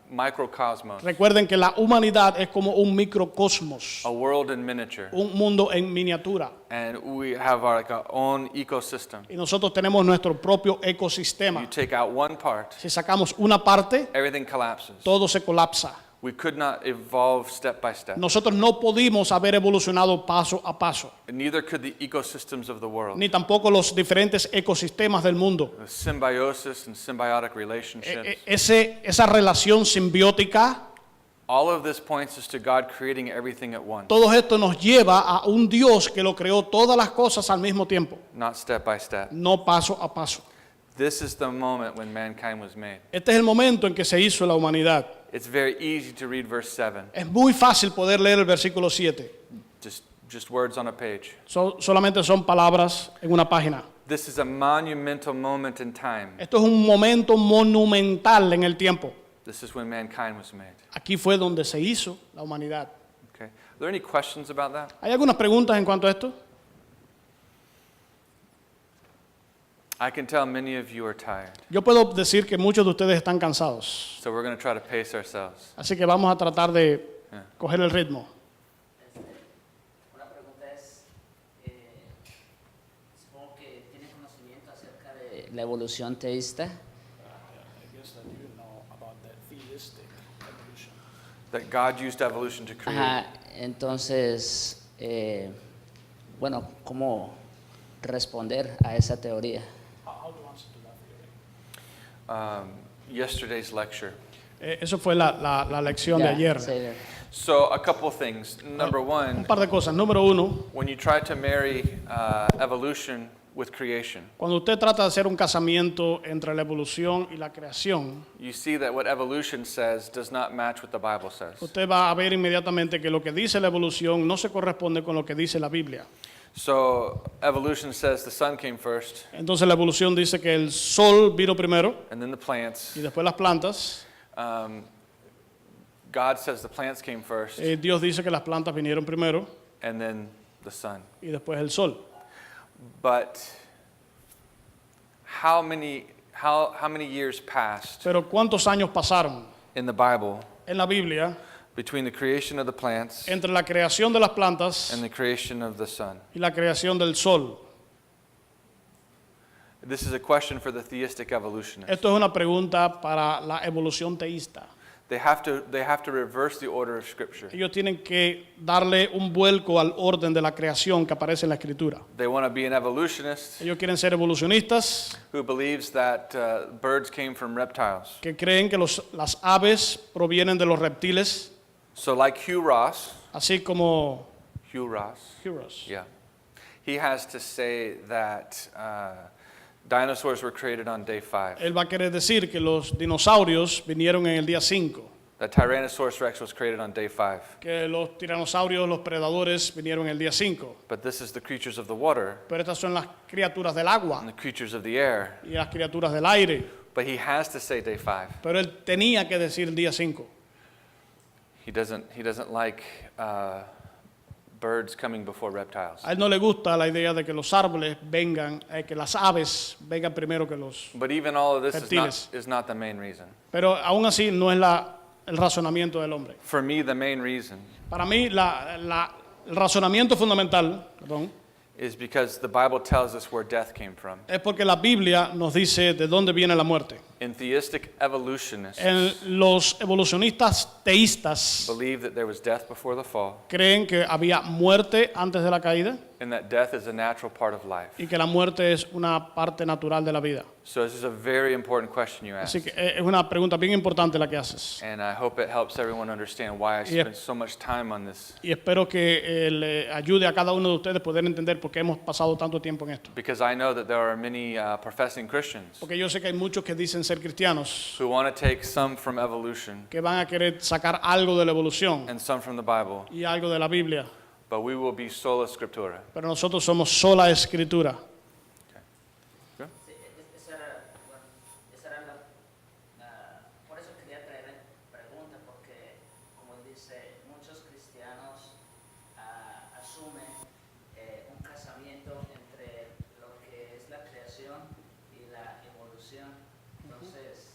S2: microcosmos,
S1: Recuerden que la humanidad es como un microcosmos,
S2: a world in miniature,
S1: un mundo en miniatura.
S2: and we have our own ecosystem.
S1: Y nosotros tenemos nuestro propio ecosistema.
S2: You take out one part,
S1: Si sacamos una parte,
S2: everything collapses.
S1: todo se colapsa.
S2: We could not evolve step by step.
S1: Nosotros no pudimos haber evolucionado paso a paso,
S2: Neither could the ecosystems of the world.
S1: ni tampoco los diferentes ecosistemas del mundo.
S2: The symbiosis and symbiotic relationships.
S1: Esa relación simbiótica,
S2: All of this points us to God creating everything at once,
S1: todo esto nos lleva a un Dios que lo creó todas las cosas al mismo tiempo,
S2: not step by step.
S1: no paso a paso.
S2: This is the moment when mankind was made.
S1: Este es el momento en que se hizo la humanidad.
S2: It's very easy to read verse 7.
S1: Es muy fácil poder leer el versículo 7.
S2: Just words on a page.
S1: Solamente son palabras en una página.
S2: This is a monumental moment in time.
S1: Esto es un momento monumental en el tiempo.
S2: This is when mankind was made.
S1: Aquí fue donde se hizo la humanidad.
S2: Okay. Are there any questions about that?
S1: ¿Hay algunas preguntas en cuanto a esto?
S2: I can tell many of you are tired.
S1: Yo puedo decir que muchos de ustedes están cansados.
S2: So we're going to try to pace ourselves.
S1: Así que vamos a tratar de coger el ritmo.
S3: Una pregunta es, supongo que tiene conocimiento acerca de la evolución teísta.
S2: That God used evolution to create.
S3: Ajá, entonces, bueno, ¿cómo responder a esa teoría?
S2: Yesterday's lecture.
S1: Eso fue la lección de ayer.
S2: So a couple things. Number
S1: Un
S2: one,
S1: par de cosas. Número uno,
S2: when you try to marry evolution with creation,
S1: cuando usted trata de hacer un casamiento entre la evolución y la creación,
S2: you see that what evolution says does not match what the Bible says.
S1: usted va a ver inmediatamente que lo que dice la evolución no se corresponde con lo que dice la Biblia.
S2: So evolution says the sun came first,
S1: Entonces la evolución dice que el sol vino primero
S2: and then the plants.
S1: y después las plantas.
S2: God says the plants came first,
S1: Dios dice que las plantas vinieron primero
S2: and then the sun.
S1: y después el sol.
S2: But how many years passed
S1: Pero ¿cuántos años pasaron
S2: in the Bible
S1: en la Biblia
S2: between the creation of the plants
S1: entre la creación de las plantas
S2: and the creation of the sun?
S1: y la creación del sol?
S2: This is a question for the theistic evolutionists.
S1: Esto es una pregunta para la evolución teísta.
S2: They have to reverse the order of Scripture.
S1: Ellos tienen que darle un vuelco al orden de la creación que aparece en la Escritura.
S2: They want to be an evolutionist
S1: Ellos quieren ser evolucionistas
S2: who believes that birds came from reptiles.
S1: que creen que las aves provienen de los reptiles,
S2: So like Hugh Ross,
S1: así como
S2: Ross, yeah, he has to say that dinosaurs were created on day 5.
S1: Él va a querer decir que los dinosaurios vinieron en el día 5,
S2: That Tyrannosaurus Rex was created on day 5.
S1: que los tiranosaurios, los predadores, vinieron en el día 5.
S2: But this is the creatures of the water
S1: Pero estas son las criaturas del agua
S2: and the creatures of the air.
S1: y las criaturas del aire.
S2: But he has to say day 5.
S1: Pero él tenía que decir el día 5.
S2: He doesn't like birds coming before reptiles.
S1: A él no le gusta la idea de que los árboles vengan, que las aves vengan primero que los
S2: But even all of this
S1: reptiles.
S2: is not the main reason.
S1: Pero aún así no es el razonamiento del hombre.
S2: For me, the main reason
S1: Para mí el razonamiento fundamental,
S2: is because the Bible tells us where death came from.
S1: es porque la Biblia nos dice de dónde viene la muerte.
S2: In theistic evolutionists
S1: Los evolucionistas teístas
S2: believe that there was death before the fall,
S1: creen que había muerte antes de la caída
S2: and that death is a natural part of life.
S1: y que la muerte es una parte natural de la vida.
S2: So this is a very important question you ask.
S1: Así que es una pregunta bien importante la que haces.
S2: And I hope it helps everyone understand why I spent so much time on this.
S1: Y espero que le ayude a cada uno de ustedes poder entender por qué hemos pasado tanto tiempo en esto.
S2: Because I know that there are many professing Christians
S1: Porque yo sé que hay muchos que dicen ser cristianos,
S2: who want to take some from evolution
S1: que van a querer sacar algo de la evolución
S2: and some from the Bible,
S1: y algo de la Biblia,
S2: but we will be sola scriptura.
S1: pero nosotros somos sola escritura.
S3: Sí, esa era por eso quería traer pregunta, porque como él dice, muchos cristianos asumen un casamiento entre lo que es la creación y la evolución. Entonces,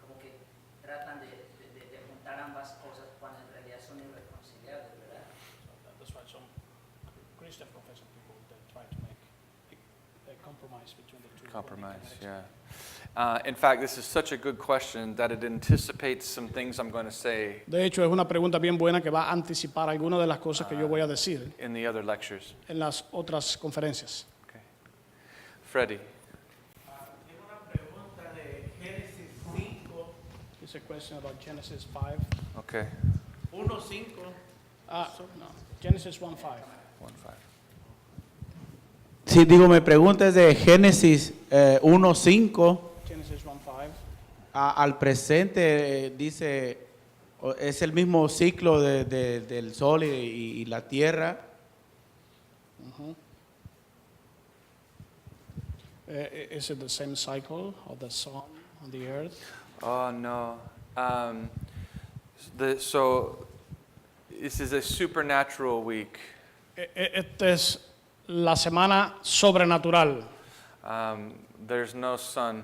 S3: como que tratan de juntar ambas cosas cuando en realidad son irreconciliables, ¿verdad?
S1: That's why some Christian professing people try to make a compromise between the two.
S2: Compromise, yeah. In fact, this is such a good question that it anticipates some things I'm going to say
S1: De hecho, es una pregunta bien buena que va a anticipar algunas de las cosas que yo voy a decir
S2: in the other lectures.
S1: en las otras conferencias.
S2: Okay. Freddie.
S10: Tengo una pregunta de Génesis 5,
S1: It's a question about Genesis 5.
S2: Okay.
S10: 1:5.
S1: No, Genesis 1:5.
S2: 1:5.
S10: Sí, digo, mi pregunta es de Génesis 1:5
S1: Genesis 1:5.
S10: al presente, dice, es el mismo ciclo del sol y la tierra.
S1: Is it the same cycle of the sun on the earth?
S2: Oh, no. So this is a supernatural week.
S1: Esta es la semana sobrenatural.
S2: There's no sun,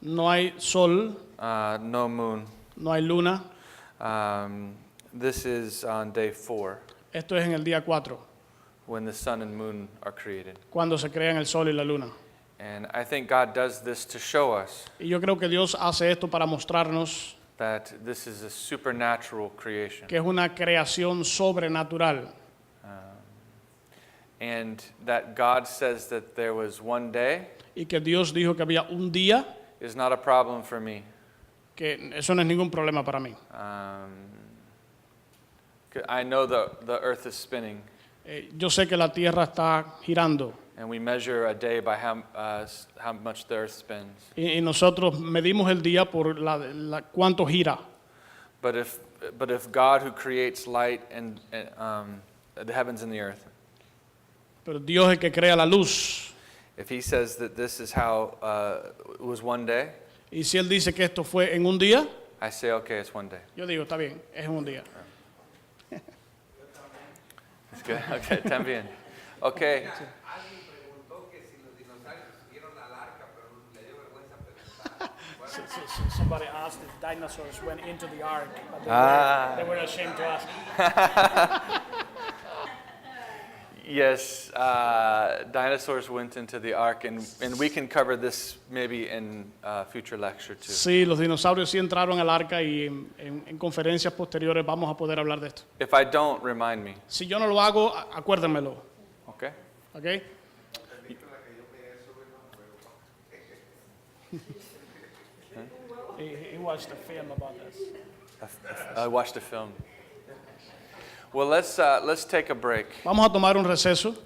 S1: No hay sol,
S2: no moon.
S1: no hay luna.
S2: This is on day 4,
S1: Esto es en el día 4,
S2: when the sun and moon are created.
S1: cuando se crean el sol y la luna.
S2: And I think God does this to show us
S1: Y yo creo que Dios hace esto para mostrarnos
S2: that this is a supernatural creation.
S1: que es una creación sobrenatural.
S2: And that God says that there was one day
S1: Y que Dios dijo que había un día,
S2: is not a problem for me.
S1: que eso no es ningún problema para mí.
S2: I know the earth is spinning,
S1: Yo sé que la tierra está girando
S2: and we measure a day by how much the earth spins.
S1: y nosotros medimos el día por cuánto gira.
S2: But if God, who creates light and the heavens and the earth,
S1: Pero Dios es el que crea la luz.
S2: if He says that this is how it was one day,
S1: Y si Él dice que esto fue en un día,
S2: I say, okay, it's one day.
S1: yo digo, está bien, es un día.
S2: It's good. Okay, también. Okay.
S1: Somebody asked if dinosaurs went into the ark, but they were ashamed to ask.
S2: Yes, dinosaurs went into the ark, and we can cover this maybe in future lecture too.
S1: Sí, los dinosaurios sí entraron al arca y en conferencias posteriores vamos a poder hablar de esto.
S2: If I don't, remind me.
S1: Si yo no lo hago, acuérdenmelo.
S2: Okay.
S1: ¿Ok? He watched a film about this.
S2: I watched a film. Well, let's take a break.
S1: Vamos a tomar un receso.